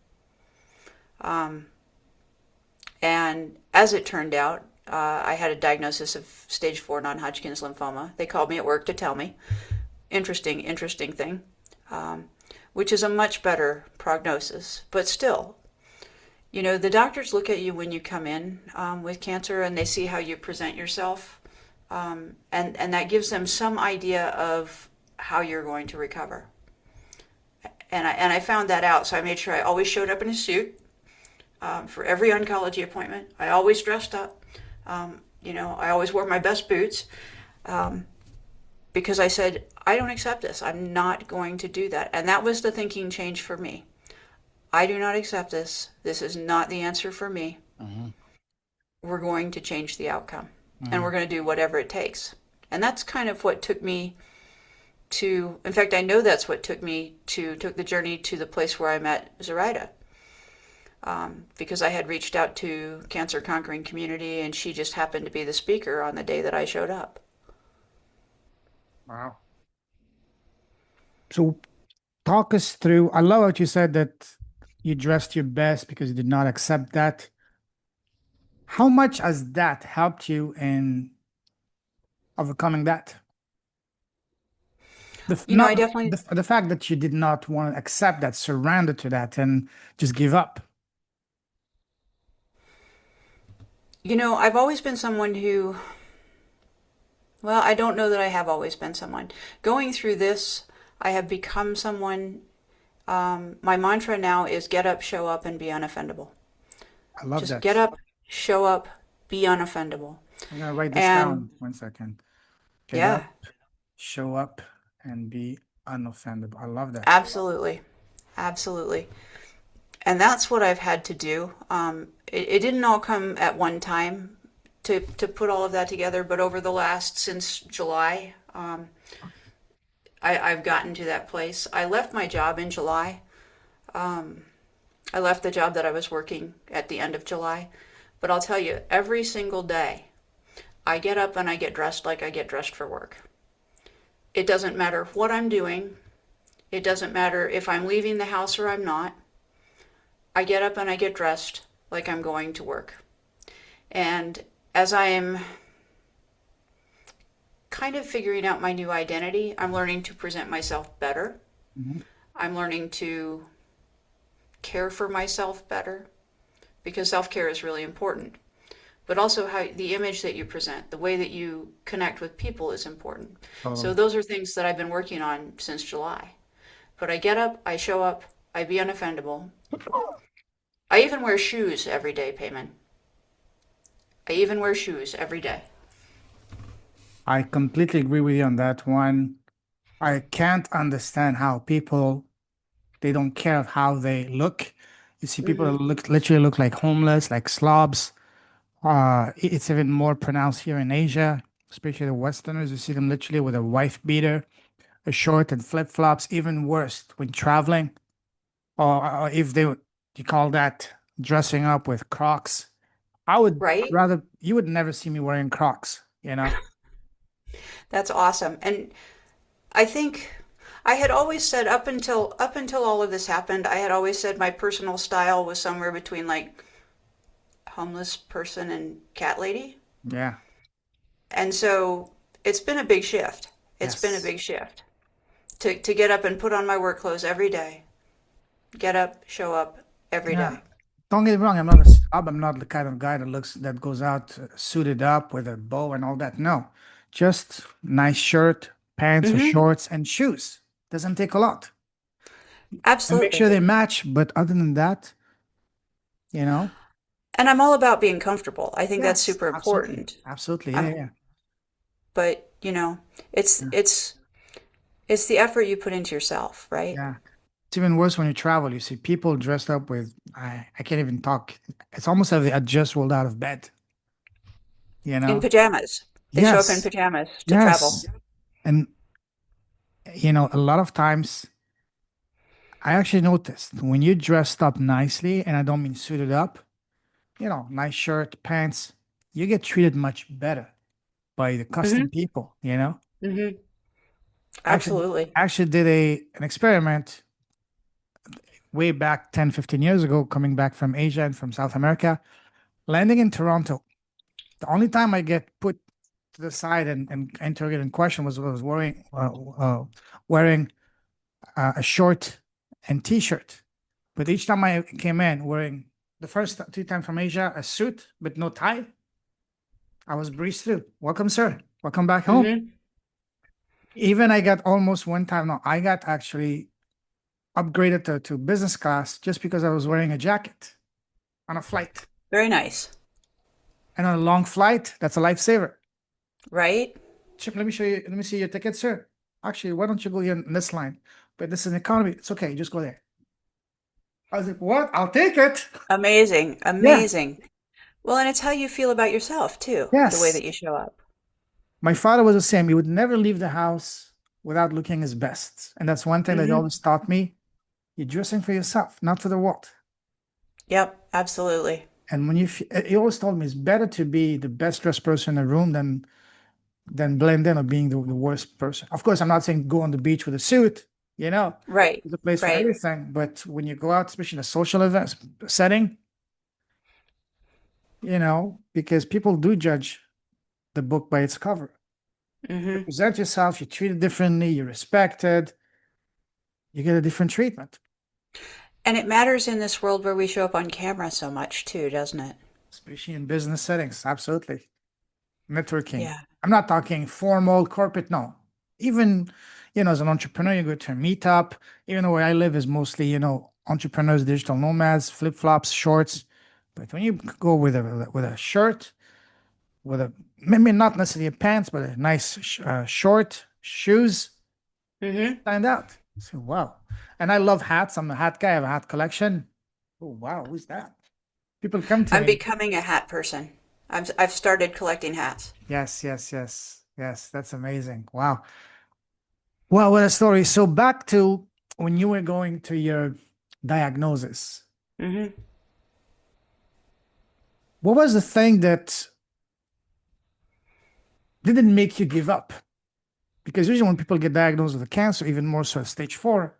Speaker 2: And as it turned out, I had a diagnosis of stage 4 non-Hodgkin's lymphoma. They called me at work to tell me. Interesting thing, which is a much better prognosis. But still, you know, the doctors look at you when you come in with cancer, and they see how you present yourself. And that gives them some idea of how you're going to recover. And I found that out, so I made sure I always showed up in a suit for every oncology appointment. I always dressed up. You know, I always wore my best boots because I said, I don't accept this. I'm not going to do that. And that was the thinking change for me. I do not accept this. This is not the answer for me.
Speaker 1: Mm-hmm.
Speaker 2: We're going to change the outcome,
Speaker 1: Mm-hmm.
Speaker 2: and we're going to do whatever it takes. And that's kind of what took me to, in fact, I know that's what took the journey to the place where I met Zoraida. Because I had reached out to Cancer Conquering Community, and she just happened to be the speaker on the day that I showed up.
Speaker 1: Wow. So talk us through. I love what you said that you dressed your best because you did not accept that. How much has that helped you in overcoming that?
Speaker 2: You know, I definitely,
Speaker 1: The fact that you did not want to accept that, surrender to that, and just give up.
Speaker 2: you know, I've always been someone who, well, I don't know that I have always been someone. Going through this, I have become someone, my mantra now is get up, show up, and be unoffendable.
Speaker 1: I love
Speaker 2: Just
Speaker 1: that.
Speaker 2: get up, show up, be unoffendable.
Speaker 1: I'm gonna write this
Speaker 2: And
Speaker 1: down. 1 second. Get
Speaker 2: yeah,
Speaker 1: up, show up, and be unoffendable. I love that.
Speaker 2: absolutely. Absolutely. And that's what I've had to do. It didn't all come at one time to put all of that together, but over the last, since July, I've gotten to that place. I left my job in July. I left the job that I was working at the end of July. But I'll tell you, every single day, I get up and I get dressed like I get dressed for work. It doesn't matter what I'm doing. It doesn't matter if I'm leaving the house or I'm not. I get up and I get dressed like I'm going to work. And as I am kind of figuring out my new identity, I'm learning to present myself better.
Speaker 1: Mhm.
Speaker 2: I'm learning to care for myself better because self-care is really important. But also how the image that you present, the way that you connect with people is important. So
Speaker 1: Totally.
Speaker 2: those are things that I've been working on since July. But I get up, I show up, I be unoffendable. I even wear shoes every day, Payman. I even wear shoes every day.
Speaker 1: I completely agree with you on that one. I can't understand how people they don't care of how they look. You see people that
Speaker 2: Hmm.
Speaker 1: literally look like homeless, like slobs. It's even more pronounced here in Asia, especially the Westerners. You see them literally with a wife beater, a short and flip flops. Even worse when traveling, or if they would, you call that dressing up with Crocs. I would
Speaker 2: Right?
Speaker 1: rather you would never see me wearing Crocs. You know.
Speaker 2: That's awesome. And I think I had always said up until all of this happened, I had always said my personal style was somewhere between like homeless person and cat lady.
Speaker 1: Yeah.
Speaker 2: And so it's been a big shift. It's been a
Speaker 1: Yes.
Speaker 2: big shift to get up and put on my work clothes every day. Get up, show up every
Speaker 1: Yeah.
Speaker 2: day.
Speaker 1: Don't get me wrong, I'm not a snob. I'm not the kind of guy that goes out suited up with a bow and all that. No, just nice shirt, pants or
Speaker 2: Hmm.
Speaker 1: shorts, and shoes. Doesn't take a lot. And make sure
Speaker 2: Absolutely.
Speaker 1: they match. But other than that, you know,
Speaker 2: And I'm all about being comfortable. I think that's
Speaker 1: yes,
Speaker 2: super
Speaker 1: absolutely,
Speaker 2: important.
Speaker 1: absolutely, yeah,
Speaker 2: Um,
Speaker 1: yeah,
Speaker 2: but it's
Speaker 1: yeah.
Speaker 2: it's it's the effort you put into yourself, right?
Speaker 1: Yeah. It's even worse when you travel. You see people dressed up with I can't even talk. It's almost like they had just rolled out of bed. You
Speaker 2: In
Speaker 1: know?
Speaker 2: pajamas. They show up in
Speaker 1: Yes,
Speaker 2: pajamas to travel.
Speaker 1: yes. And a lot of times I actually noticed when you dressed up nicely, and I don't mean suited up, nice shirt, pants, you get treated much better by the custom
Speaker 2: Hmm.
Speaker 1: people, you know?
Speaker 2: Hmm.
Speaker 1: Actually,
Speaker 2: Absolutely.
Speaker 1: actually did an experiment way back 10, 15 years ago, coming back from Asia and from South America, landing in Toronto. The only time I get put to the side and interrogated in question was wearing a short and t-shirt. But each time I came in wearing the first two times from Asia, a suit but no tie, I was breezed through. Welcome, sir. Welcome back home.
Speaker 2: Hmm.
Speaker 1: Even I got almost one time. No, I got actually upgraded to business class just because I was wearing a jacket on a flight.
Speaker 2: Very nice.
Speaker 1: And on a long flight, that's a lifesaver.
Speaker 2: Right?
Speaker 1: Chip, let me show you. Let me see your ticket, sir. Actually, why don't you go here in this line? But this is an economy. It's okay. Just go there. I was like, what? I'll take it.
Speaker 2: Amazing.
Speaker 1: Yeah.
Speaker 2: Amazing. Well, and it's how you feel about yourself too, the way
Speaker 1: Yes.
Speaker 2: that you show up.
Speaker 1: My father was the same. He would never leave the house without looking his best. And that's one thing that he
Speaker 2: Hmm.
Speaker 1: always taught me. You're dressing for yourself, not for the world.
Speaker 2: Yep, absolutely.
Speaker 1: And he always told me it's better to be the best dressed person in the room than blend in or being the worst person. Of course, I'm not saying go on the beach with a suit, you know,
Speaker 2: Right.
Speaker 1: there's a place for
Speaker 2: Right.
Speaker 1: everything. But when you go out, especially in a social event setting, because people do judge the book by its cover. You
Speaker 2: Hmm.
Speaker 1: present yourself, you're treated differently, you're respected, you get a different treatment,
Speaker 2: And it matters in this world where we show up on camera so much too, doesn't it?
Speaker 1: especially in business settings. Absolutely. Networking.
Speaker 2: Yeah.
Speaker 1: I'm not talking formal corporate, no. Even, as an entrepreneur, you go to a meetup. Even though where I live is mostly, entrepreneurs, digital nomads, flip flops, shorts. But when you go with a shirt, with a maybe not necessarily a pants, but a nice short shoes,
Speaker 2: Hmm.
Speaker 1: stand out. So wow. And I love hats. I'm a hat guy. I have a hat collection. Oh wow, who's that? People come to
Speaker 2: I'm
Speaker 1: me.
Speaker 2: becoming a hat person. I've started collecting hats.
Speaker 1: Yes, yes, yes, yes. That's amazing. Wow. Well, what a story. So back to when you were going to your diagnosis.
Speaker 2: Hmm.
Speaker 1: What was the thing that didn't make you give up? Because usually when people get diagnosed with a cancer, even more so stage 4,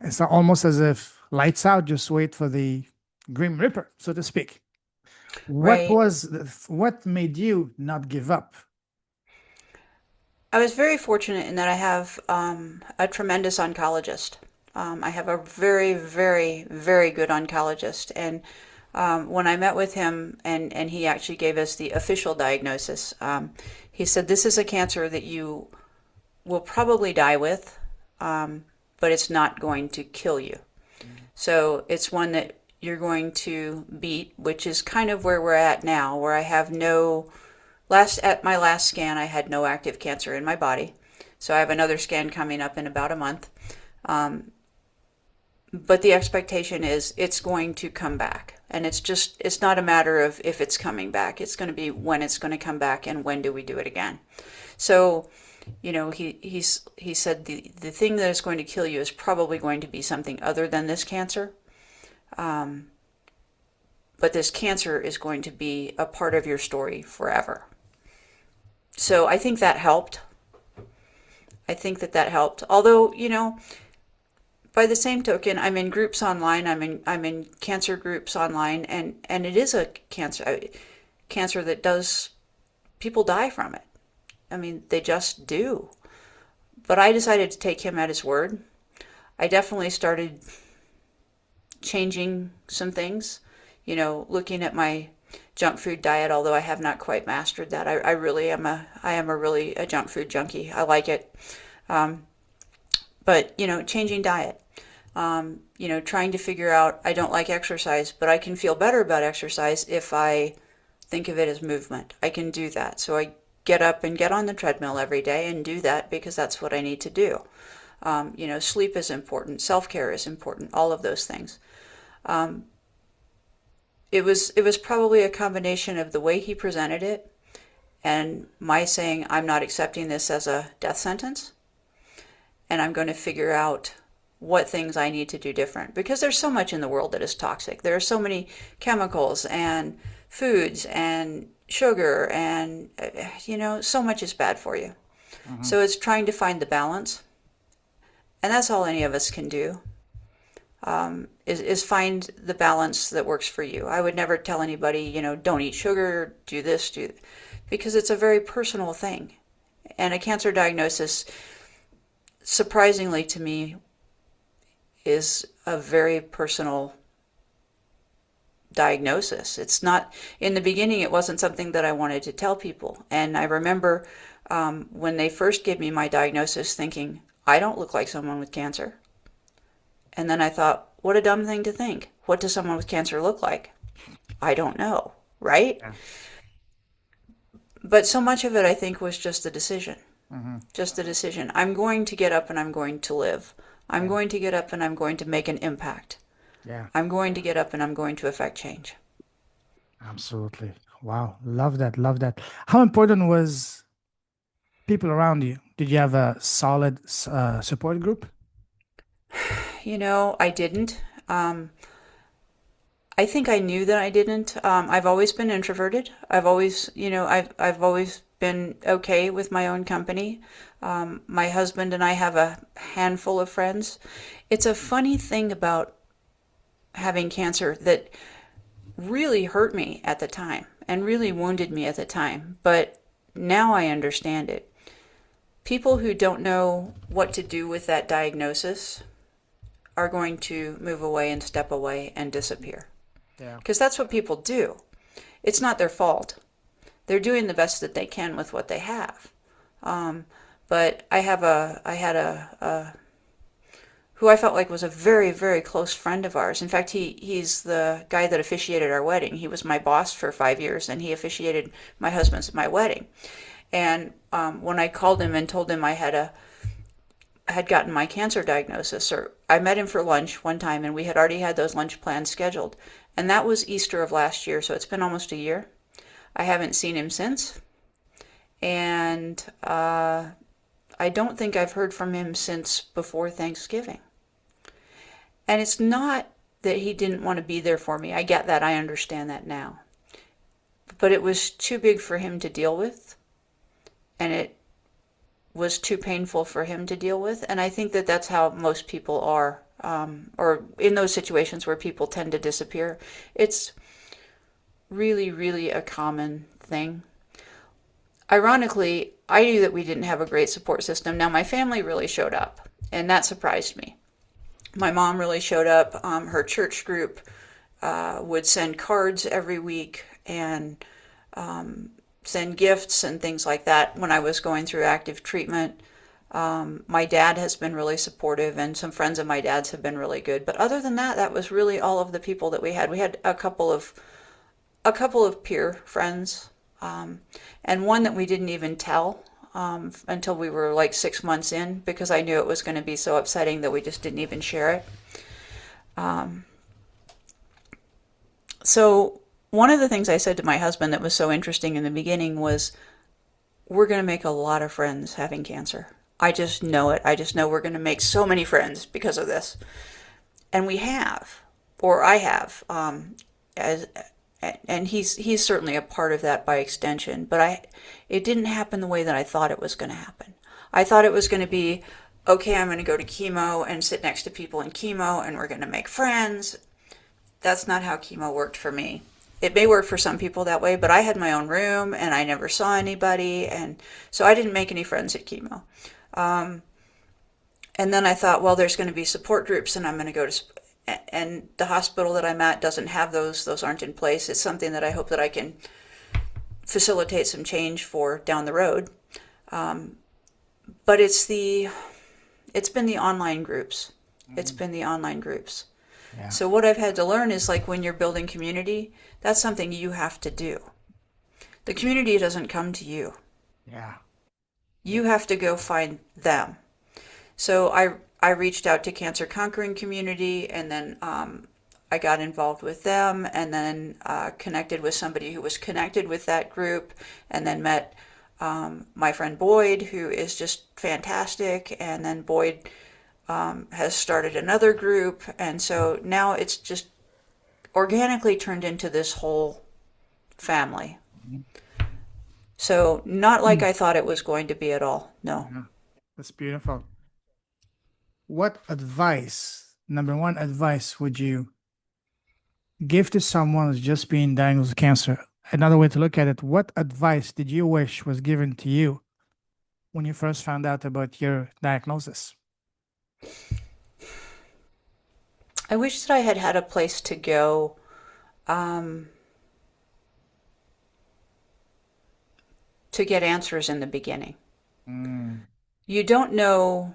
Speaker 1: it's almost as if lights out, just wait for the grim reaper, so to speak.
Speaker 2: Right.
Speaker 1: What made you not give up?
Speaker 2: I was very fortunate in that I have a tremendous oncologist. I have a very, very, very good oncologist. And when I met with him and he actually gave us the official diagnosis, he said, this is a cancer that you will probably die with, but it's not going to kill you. So it's one that you're going to beat, which is kind of where we're at now, where I have no at my last scan I had no active cancer in my body. So I have another scan coming up in about a month. But the expectation is it's going to come back. And it's not a matter of if it's coming back. It's going to be when it's going to come back and when do we do it again. So, he said the thing that is going to kill you is probably going to be something other than this cancer. But this cancer is going to be a part of your story forever. So I think that helped. I think that helped. Although, by the same token, I'm in groups online. I'm in cancer groups online, and it is a cancer that does people die from it. I mean, they just do. But I decided to take him at his word. I definitely started changing some things, looking at my junk food diet, although I have not quite mastered that. I really am a junk food junkie. I like it. But, changing diet, trying to figure out, I don't like exercise, but I can feel better about exercise if I think of it as movement. I can do that. So I get up and get on the treadmill every day and do that because that's what I need to do. Sleep is important. Self-care is important. All of those things. It was probably a combination of the way he presented it and my saying, I'm not accepting this as a death sentence, and I'm going to figure out what things I need to do different, because there's so much in the world that is toxic. There are so many chemicals and foods and sugar and, so much is bad for you. So it's trying to find the balance, and that's all any of us can do. Is find the balance that works for you. I would never tell anybody, don't eat sugar, do this, because it's a very personal thing. And a cancer diagnosis, surprisingly to me, is a very personal diagnosis. It's not, in the beginning, it wasn't something that I wanted to tell people. And I remember when they first gave me my diagnosis thinking, I don't look like someone with cancer. And then I thought, what a dumb thing to think. What does someone with cancer look like? I don't know, right?
Speaker 1: Yeah.
Speaker 2: But so much of it, I think, was just the decision.
Speaker 1: Mm-hmm.
Speaker 2: Just the decision. I'm going to get up and I'm going to live. I'm
Speaker 1: Yeah.
Speaker 2: going to get up and I'm going to make an impact.
Speaker 1: Yeah,
Speaker 2: I'm going to get up and I'm going to affect change.
Speaker 1: absolutely. Wow. Love that. Love that. How important was people around you? Did you have a solid support group?
Speaker 2: I didn't. I think I knew that I didn't. I've always been introverted. I've always been okay with my own company. My husband and I have a handful of friends. It's a funny thing about having cancer that really hurt me at the time and really wounded me at the time. But now I understand it. People who don't know what to do with that diagnosis are going to move away and step away and disappear.
Speaker 1: Yeah.
Speaker 2: Because that's what people do. It's not their fault. They're doing the best that they can with what they have. But I had a who I felt like was a very, very close friend of ours. In fact, he's the guy that officiated our wedding. He was my boss for 5 years, and he officiated my husband's my wedding. And when I called him and told him I had gotten my cancer diagnosis, or I met him for lunch one time, and we had already had those lunch plans scheduled. And that was Easter of last year, so it's been almost a year. I haven't seen him since. And I don't think I've heard from him since before Thanksgiving. And it's not that he didn't want to be there for me. I get that. I understand that now. But it was too big for him to deal with. And it was too painful for him to deal with. And I think that that's how most people are, or in those situations where people tend to disappear. It's really, really a common thing. Ironically, I knew that we didn't have a great support system. Now, my family really showed up, and that surprised me. My mom really showed up. Her church group would send cards every week and send gifts and things like that when I was going through active treatment. My dad has been really supportive, and some friends of my dad's have been really good. But other than that, that was really all of the people that we had. We had a couple of peer friends, and one that we didn't even tell until we were like 6 months in, because I knew it was going to be so upsetting that we just didn't even share it. So one of the things I said to my husband that was so interesting in the beginning was, we're going to make a lot of friends having cancer. I just know it. I just know we're going to make so many friends because of this. And we have, or I have, and he's certainly a part of that by extension, but it didn't happen the way that I thought it was going to happen. I thought it was going to be, okay, I'm going to go to chemo and sit next to people in chemo and we're going to make friends. That's not how chemo worked for me. It may work for some people that way, but I had my own room and I never saw anybody, and so I didn't make any friends at chemo. And then I thought, well, there's going to be support groups, and I'm going to go to, and the hospital that I'm at doesn't have those. Those aren't in place. It's something that I hope that I can facilitate some change for down the road. But it's been the online groups. It's been the online groups.
Speaker 1: Yeah.
Speaker 2: So what I've had to learn is, like, when you're building community, that's something you have to do. The community doesn't come to you.
Speaker 1: Yeah.
Speaker 2: You have to go find them. So I reached out to Cancer Conquering Community, and then I got involved with them, and then connected with somebody who was connected with that group, and then met my friend Boyd, who is just fantastic, and then Boyd has started another group, and so now it's just organically turned into this whole family. So not like I thought it was going to be at all. No.
Speaker 1: Yeah. That's beautiful. What advice, number one advice, would you give to someone who's just being diagnosed with cancer? Another way to look at it, what advice did you wish was given to you when you first found out about your diagnosis?
Speaker 2: I wish that I had had a place to go to get answers in the beginning.
Speaker 1: Mm.
Speaker 2: You don't know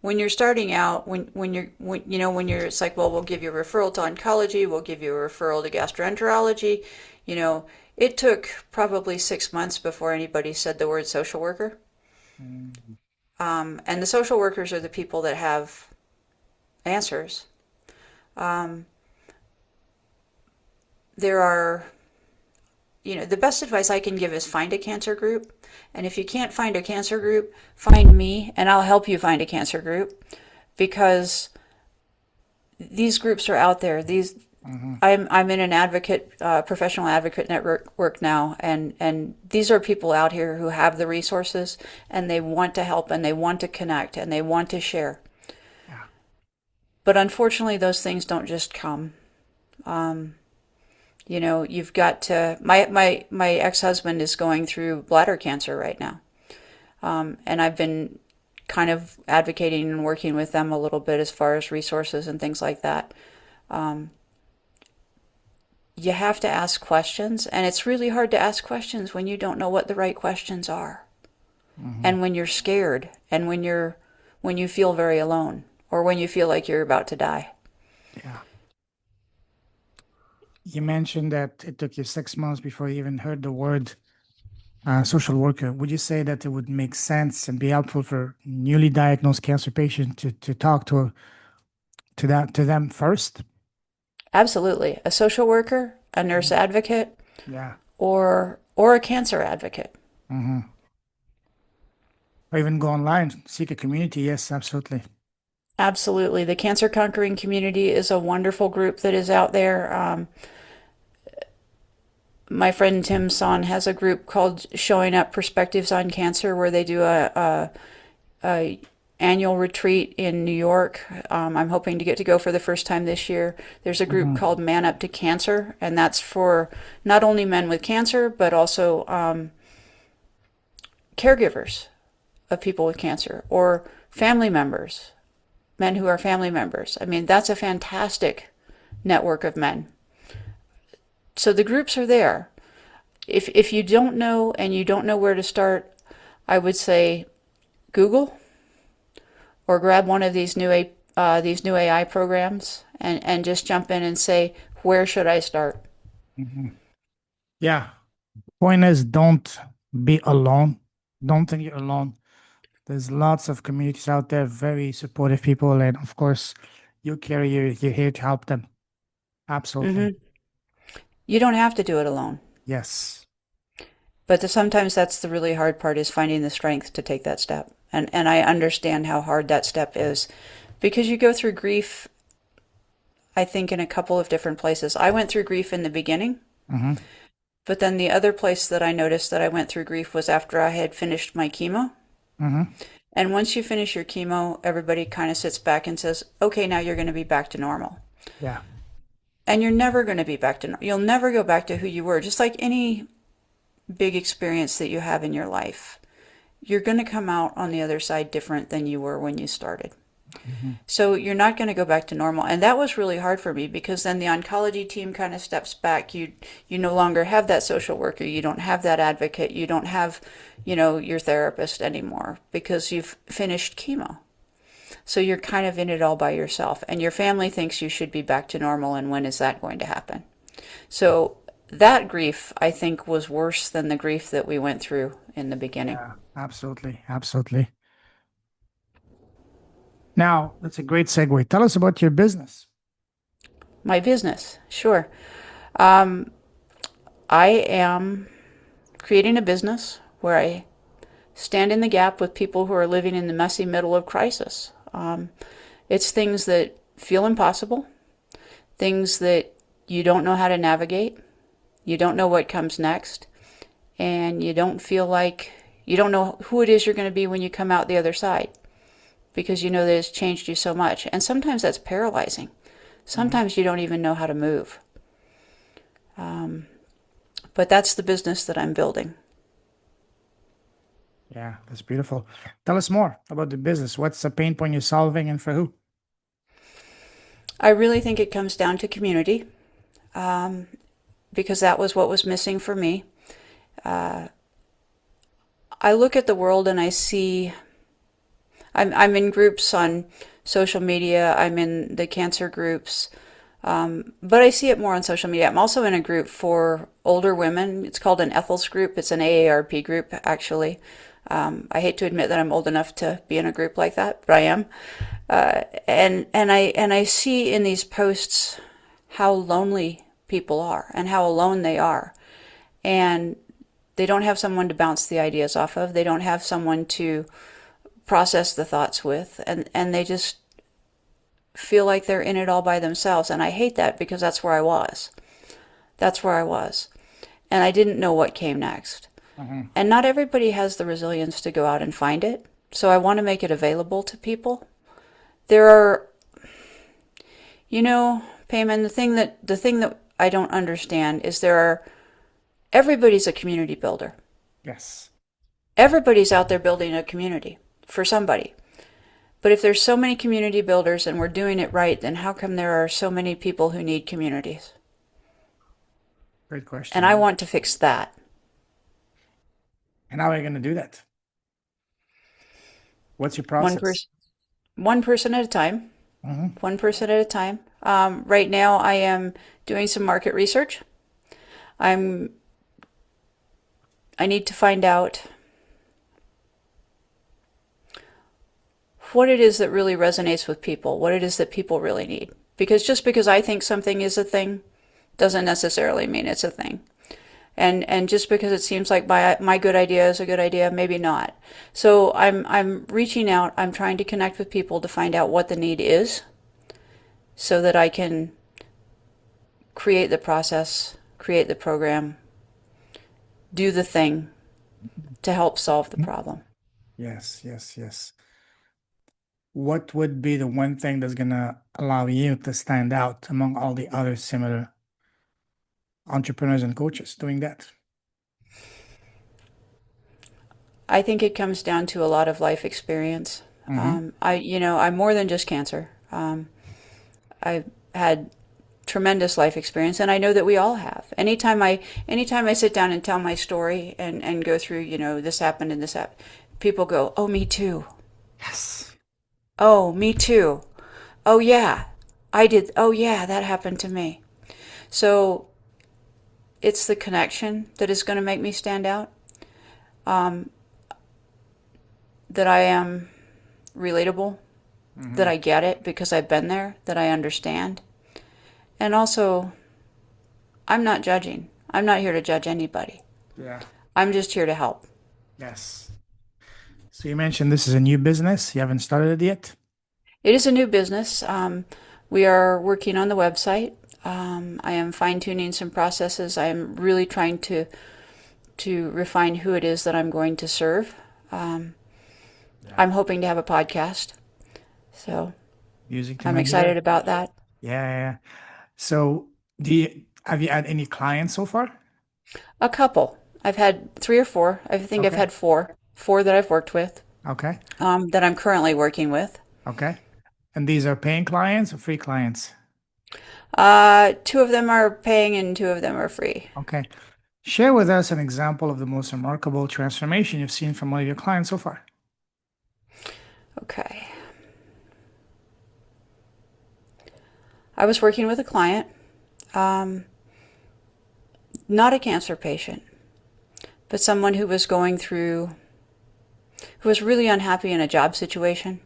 Speaker 2: when you're starting out, when you're, it's like, well, we'll give you a referral to oncology, we'll give you a referral to gastroenterology. It took probably 6 months before anybody said the word social worker.
Speaker 1: Mm.
Speaker 2: And the social workers are the people that have answers. There are, the best advice I can give is find a cancer group. And if you can't find a cancer group, find me and I'll help you find a cancer group, because these groups are out there. I'm in an professional advocate network now, and these are people out here who have the resources, and they want to help, and they want to connect, and they want to share.
Speaker 1: Yeah.
Speaker 2: But unfortunately, those things don't just come. You've got to. My ex-husband is going through bladder cancer right now, and I've been kind of advocating and working with them a little bit as far as resources and things like that. You have to ask questions, and it's really hard to ask questions when you don't know what the right questions are, and when you're scared, and when you feel very alone, or when you feel like you're about to die.
Speaker 1: Yeah. You mentioned that it took you 6 months before you even heard the word social worker. Would you say that it would make sense and be helpful for newly diagnosed cancer patients to talk to them first?
Speaker 2: Absolutely. A social worker, a nurse advocate,
Speaker 1: Yeah.
Speaker 2: or a cancer advocate.
Speaker 1: Mm-hmm. Or even go online, seek a community. Yes, absolutely.
Speaker 2: Absolutely. The Cancer Conquering Community is a wonderful group that is out there. My friend Tim Son has a group called Showing Up Perspectives on Cancer, where they do a annual retreat in New York. I'm hoping to get to go for the first time this year. There's a group called Man Up to Cancer, and that's for not only men with cancer, but also caregivers of people with cancer, or family members, men who are family members. I mean, that's a fantastic network of men. So the groups are there. If you don't know and you don't know where to start, I would say Google, or grab one of these new AI programs, and just jump in and say, where should I start?
Speaker 1: Mm-hmm. Yeah. Point is, don't be alone. Don't think you're alone. There's lots of communities out there, very supportive people, and of course, you, Kerry, you're here to help them. Absolutely.
Speaker 2: You don't have to do it alone.
Speaker 1: Yes.
Speaker 2: But sometimes that's the really hard part, is finding the strength to take that step. And I understand how hard that step is, because you go through grief, I think, in a couple of different places. I went through grief in the beginning, but then the other place that I noticed that I went through grief was after I had finished my chemo. And once you finish your chemo, everybody kind of sits back and says, okay, now you're going to be back to normal.
Speaker 1: Yeah.
Speaker 2: And you're never going to be back to normal. You'll never go back to who you were, just like any big experience that you have in your life. you're going to come out on the other side different than you were when you started.
Speaker 1: Mhm.
Speaker 2: So you're not going to go back to normal. And that was really hard for me because then the oncology team kind of steps back. You no longer have that social worker, you don't have that advocate, you don't have, your therapist anymore because you've finished chemo. So you're kind of in it all by yourself, and your family thinks you should be back to normal, and when is that going to happen? So that grief, I think, was worse than the grief that we went through in the beginning.
Speaker 1: Yeah, absolutely. Absolutely. Now, that's a great segue. Tell us about your business.
Speaker 2: My business, sure. Um, I am creating a business where I stand in the gap with people who are living in the messy middle of crisis. It's things that feel impossible, things that you don't know how to navigate, you don't know what comes next, and you don't feel like you don't know who it is you're going to be when you come out the other side because you know that it's changed you so much. And sometimes that's paralyzing.
Speaker 1: Mhm.
Speaker 2: Sometimes you don't even know how to move. But that's the business that I'm building.
Speaker 1: Yeah, that's beautiful. Tell us more about the business. What's the pain point you're solving and for who?
Speaker 2: I really think it comes down to community because that was what was missing for me. I look at the world and I see I'm in groups on social media. I'm in the cancer groups, but I see it more on social media. I'm also in a group for older women. It's called an Ethels group. It's an AARP group, actually. I hate to admit that I'm old enough to be in a group like that, but I am. And I see in these posts how lonely people are and how alone they are, and they don't have someone to bounce the ideas off of. They don't have someone to process the thoughts with, and they just feel like they're in it all by themselves. And I hate that because that's where I was. That's where I was. And I didn't know what came next.
Speaker 1: Mhm.
Speaker 2: And not everybody has the resilience to go out and find it. So I want to make it available to people. There are, Payman, the thing that I don't understand is everybody's a community builder.
Speaker 1: Yes.
Speaker 2: Everybody's out there building a community for somebody. But if there's so many community builders and we're doing it right, then how come there are so many people who need communities?
Speaker 1: Great
Speaker 2: And I
Speaker 1: question.
Speaker 2: want to fix that.
Speaker 1: And how are you going to do that? What's your
Speaker 2: One
Speaker 1: process?
Speaker 2: person, one person at a time.
Speaker 1: Hmm.
Speaker 2: One person at a time. Right now, I am doing some market research. I'm. I need to find out what it is that really resonates with people. What it is that people really need. Because just because I think something is a thing doesn't necessarily mean it's a thing. And just because it seems like my good idea is a good idea, maybe not. So I'm reaching out. I'm trying to connect with people to find out what the need is, so that I can create the process, create the program, do the thing to help solve the problem.
Speaker 1: Yes, yes, yes. What would be the one thing that's going to allow you to stand out among all the other similar entrepreneurs and coaches doing that?
Speaker 2: I think it comes down to a lot of life experience.
Speaker 1: Hmm.
Speaker 2: I'm more than just cancer. I've had tremendous life experience, and I know that we all have. Anytime I sit down and tell my story and go through, this happened and this happened, people go, "Oh, me too.
Speaker 1: Yes.
Speaker 2: Oh, me too. Oh, yeah, I did. Oh, yeah, that happened to me." So it's the connection that is going to make me stand out. That I am relatable, that
Speaker 1: Hmm.
Speaker 2: I get it because I've been there, that I understand. And also, I'm not judging. I'm not here to judge anybody.
Speaker 1: Yeah.
Speaker 2: I'm just here to help.
Speaker 1: Yes. So you mentioned this is a new business. You haven't started it yet?
Speaker 2: It is a new business. We are working on the website. I am fine tuning some processes. I am really trying to refine who it is that I'm going to serve. Um,
Speaker 1: Yeah.
Speaker 2: I'm hoping to have a podcast, so
Speaker 1: Music to
Speaker 2: I'm
Speaker 1: my
Speaker 2: excited
Speaker 1: ear.
Speaker 2: about that.
Speaker 1: Yeah, yeah, yeah. So have you had any clients so far?
Speaker 2: A couple. I've had three or four. I think I've
Speaker 1: Okay.
Speaker 2: had four. 4 that I've worked with,
Speaker 1: Okay.
Speaker 2: that I'm currently working with.
Speaker 1: Okay. And these are paying clients or free clients?
Speaker 2: 2 of them are paying and 2 of them are free.
Speaker 1: Okay. Share with us an example of the most remarkable transformation you've seen from one of your clients so far.
Speaker 2: Okay. I was working with a client, um, not a cancer patient, but someone who was going through, who was really unhappy in a job situation.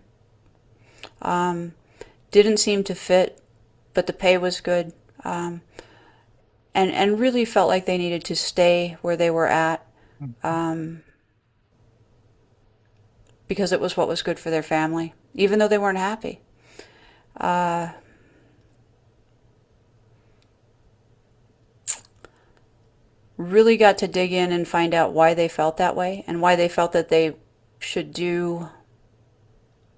Speaker 2: Um, didn't seem to fit, but the pay was good. And really felt like they needed to stay where they were at, um, because it was what was good for their family, even though they weren't happy. Uh, really got to dig in and find out why they felt that way and why they felt that they should do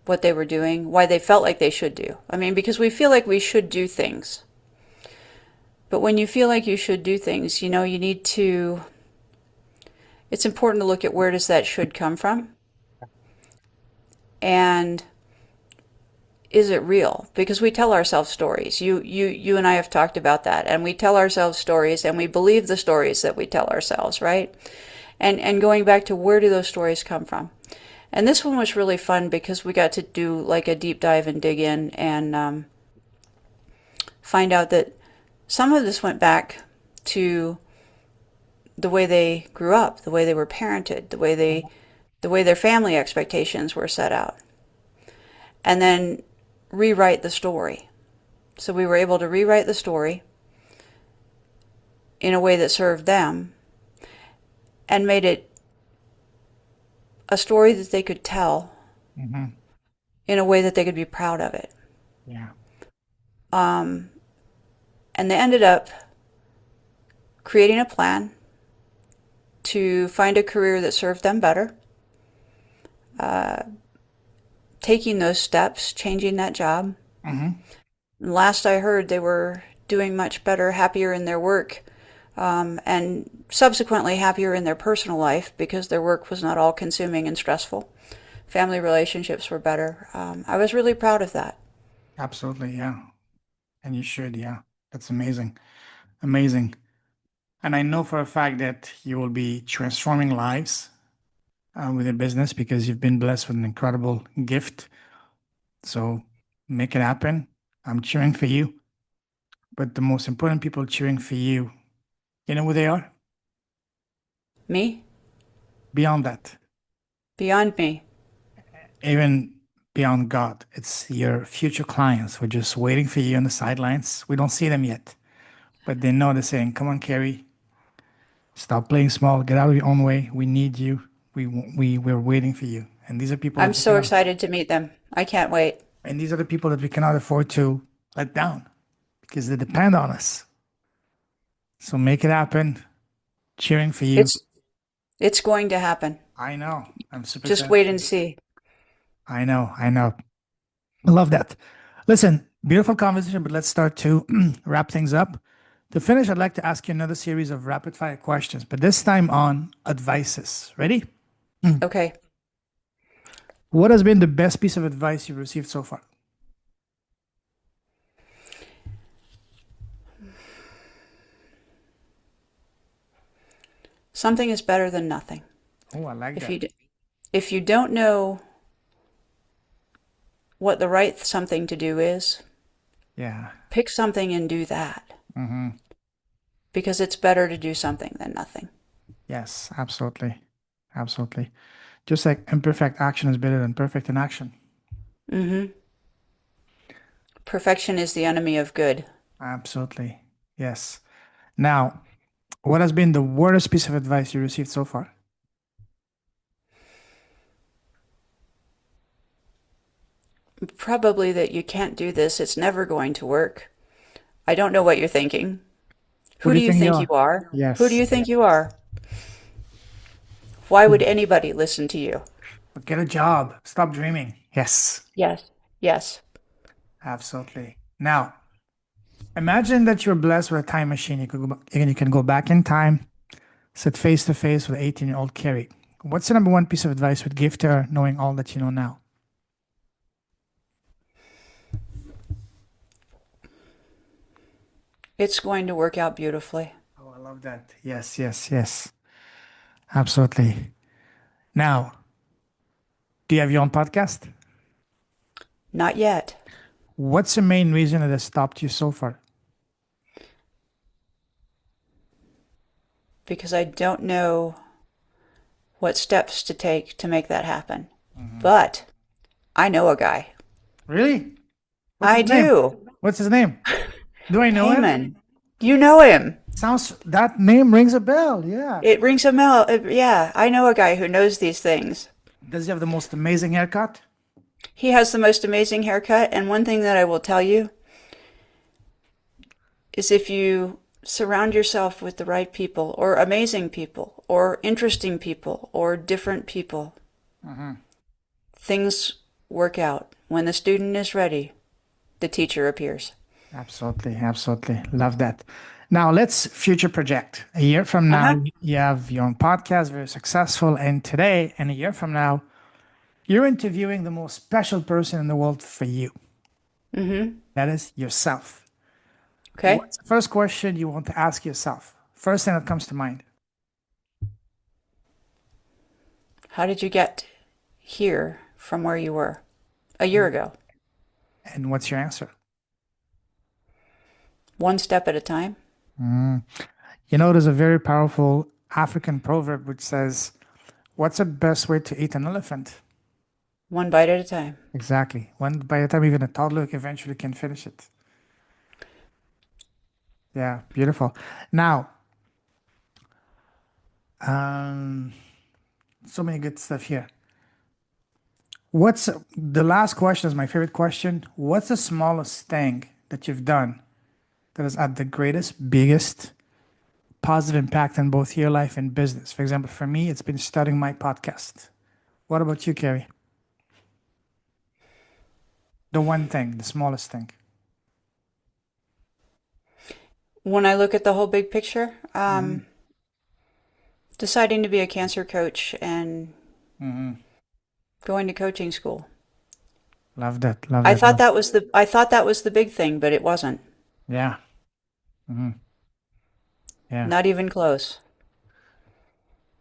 Speaker 2: what they were doing, why they felt like they should do. I mean, because we feel like we should do things. But when you feel like you should do things, you know, you need to, it's important to look at where does that should come from, and is it real? Because we tell ourselves stories. You and I have talked about that, and we tell ourselves stories, and we believe the stories that we tell ourselves, right? And going back to where do those stories come from? And this one was really fun because we got to do like a deep dive and dig in and find out that some of this went back to the way they grew up, the way they were parented, the way their family expectations were set out, and then rewrite the story. So we were able to rewrite the story in a way that served them and made it a story that they could tell
Speaker 1: Mm-hmm.
Speaker 2: in a way that they could be proud of it.
Speaker 1: Yeah.
Speaker 2: Um, and they ended up creating a plan to find a career that served them better, taking those steps, changing that job.
Speaker 1: Mm-hmm.
Speaker 2: Last I heard, they were doing much better, happier in their work, and subsequently happier in their personal life because their work was not all consuming and stressful. Family relationships were better. I was really proud of that.
Speaker 1: Absolutely. Yeah. And you should. Yeah. That's amazing. Amazing. And I know for a fact that you will be transforming lives with your business because you've been blessed with an incredible gift. So make it happen. I'm cheering for you. But the most important people cheering for you, you know who they are?
Speaker 2: Me?
Speaker 1: Beyond that,
Speaker 2: Beyond me.
Speaker 1: even beyond God, it's your future clients who are just waiting for you on the sidelines. We don't see them yet, but they know they're saying, "Come on, Kerry, stop playing small. Get out of your own way. We need you. We're waiting for you." And these are people
Speaker 2: I'm
Speaker 1: that we
Speaker 2: so
Speaker 1: cannot,
Speaker 2: excited to meet them. I can't wait.
Speaker 1: and these are the people that we cannot afford to let down because they depend on us. So make it happen. Cheering for you.
Speaker 2: It's it's going to happen.
Speaker 1: I know. I'm super
Speaker 2: Just
Speaker 1: excited.
Speaker 2: wait and see.
Speaker 1: I know. I know. I love that. Listen, beautiful conversation, but let's start to wrap things up. To finish, I'd like to ask you another series of rapid fire questions, but this time on advices. Ready?
Speaker 2: Okay.
Speaker 1: What has been the best piece of advice you've received so far?
Speaker 2: Something is better than nothing.
Speaker 1: Oh, I like
Speaker 2: If
Speaker 1: that.
Speaker 2: if you don't know what the right something to do is,
Speaker 1: Yeah.
Speaker 2: pick something and do that
Speaker 1: Mm-hmm.
Speaker 2: because it's better to do something than nothing.
Speaker 1: Yes, absolutely. Absolutely. Just like imperfect action is better than perfect inaction.
Speaker 2: Hmm. Perfection is the enemy of good.
Speaker 1: Absolutely. Yes. Now, what has been the worst piece of advice you received so far?
Speaker 2: Probably that you can't do this. It's never going to work. I don't know what you're thinking.
Speaker 1: Who
Speaker 2: Who
Speaker 1: do
Speaker 2: do
Speaker 1: you
Speaker 2: you
Speaker 1: think you
Speaker 2: think you
Speaker 1: are?
Speaker 2: are? Who do
Speaker 1: Yes.
Speaker 2: you think you are? Why would anybody listen to you?
Speaker 1: Get a job. Stop dreaming. Yes,
Speaker 2: Yes. Yes.
Speaker 1: absolutely. Now, imagine that you're blessed with a time machine. You can go back in time, sit face to face with 18-year-old Kerry. What's the number one piece of advice you would give to her, knowing all that you know now?
Speaker 2: It's going to work out beautifully.
Speaker 1: Oh, I love that. Yes, yes, yes. Absolutely. Now, do you have your own podcast?
Speaker 2: Not yet,
Speaker 1: What's the main reason that has stopped you so far?
Speaker 2: because I don't know what steps to take to make that happen. But I know a guy.
Speaker 1: Really? What's
Speaker 2: I
Speaker 1: his name?
Speaker 2: do.
Speaker 1: What's his name? Do I know him?
Speaker 2: Payman. You know him.
Speaker 1: Sounds, that name rings a bell. Yeah.
Speaker 2: It rings a bell. Yeah, I know a guy who knows these things.
Speaker 1: Does he have the most amazing haircut?
Speaker 2: He has the most amazing haircut, and one thing that I will tell you is if you surround yourself with the right people, or amazing people, or interesting people, or different people, things work out. When the student is ready, the teacher appears.
Speaker 1: Absolutely, absolutely. Love that. Now let's future project. A year from now, you have your own podcast, very successful. And today, and a year from now, you're interviewing the most special person in the world for you. That is yourself.
Speaker 2: Okay?
Speaker 1: What's the first question you want to ask yourself? First thing that comes to mind.
Speaker 2: How did you get here from where you were a year ago?
Speaker 1: And what's your answer?
Speaker 2: One step at a time.
Speaker 1: You know, there's a very powerful African proverb which says, what's the best way to eat an elephant?
Speaker 2: One bite at a time.
Speaker 1: Exactly. One, by the time even a toddler eventually can finish it. Yeah, beautiful. Now, so many good stuff here. What's the last question is my favorite question. What's the smallest thing that you've done that has had the greatest, biggest positive impact on both your life and business? For example, for me, it's been starting my podcast. What about you, Kerry? The one thing, the smallest thing.
Speaker 2: When I look at the whole big picture, deciding to be a cancer coach and going to coaching school.
Speaker 1: Love that. Love
Speaker 2: I
Speaker 1: that.
Speaker 2: thought that was the big thing, but it wasn't.
Speaker 1: Yeah. Yeah.
Speaker 2: Not even close.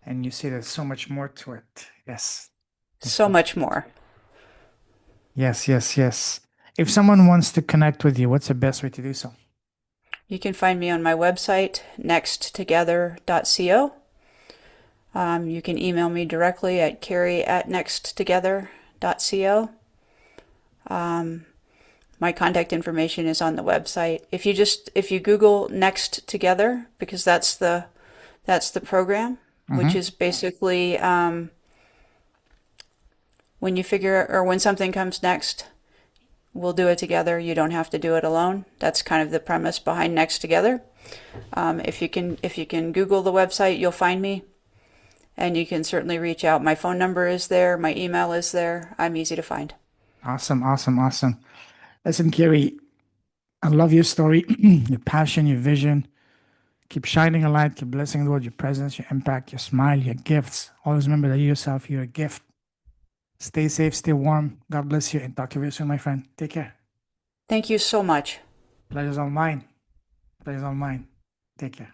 Speaker 1: And you see there's so much more to it. Yes.
Speaker 2: So much more.
Speaker 1: Yes, yes, yes. If someone wants to connect with you, what's the best way to do so?
Speaker 2: You can find me on my website, nexttogether.co. You can email me directly at Kerry@nexttogether.co. My contact information is on the website. If you Google Next Together, because that's the program, which is basically when you figure or when something comes next, we'll do it together. You don't have to do it alone. That's kind of the premise behind Next Together. If you can Google the website, you'll find me, and you can certainly reach out. My phone number is there. My email is there. I'm easy to find.
Speaker 1: Awesome, awesome, awesome. Listen, Kerry, I love your story, your passion, your vision. Keep shining a light, keep blessing the world, your presence, your impact, your smile, your gifts. Always remember that you yourself, you're a gift. Stay safe, stay warm. God bless you, and talk to you soon, my friend. Take care.
Speaker 2: Thank you so much.
Speaker 1: Pleasure's all mine. Pleasure's all mine. Take care.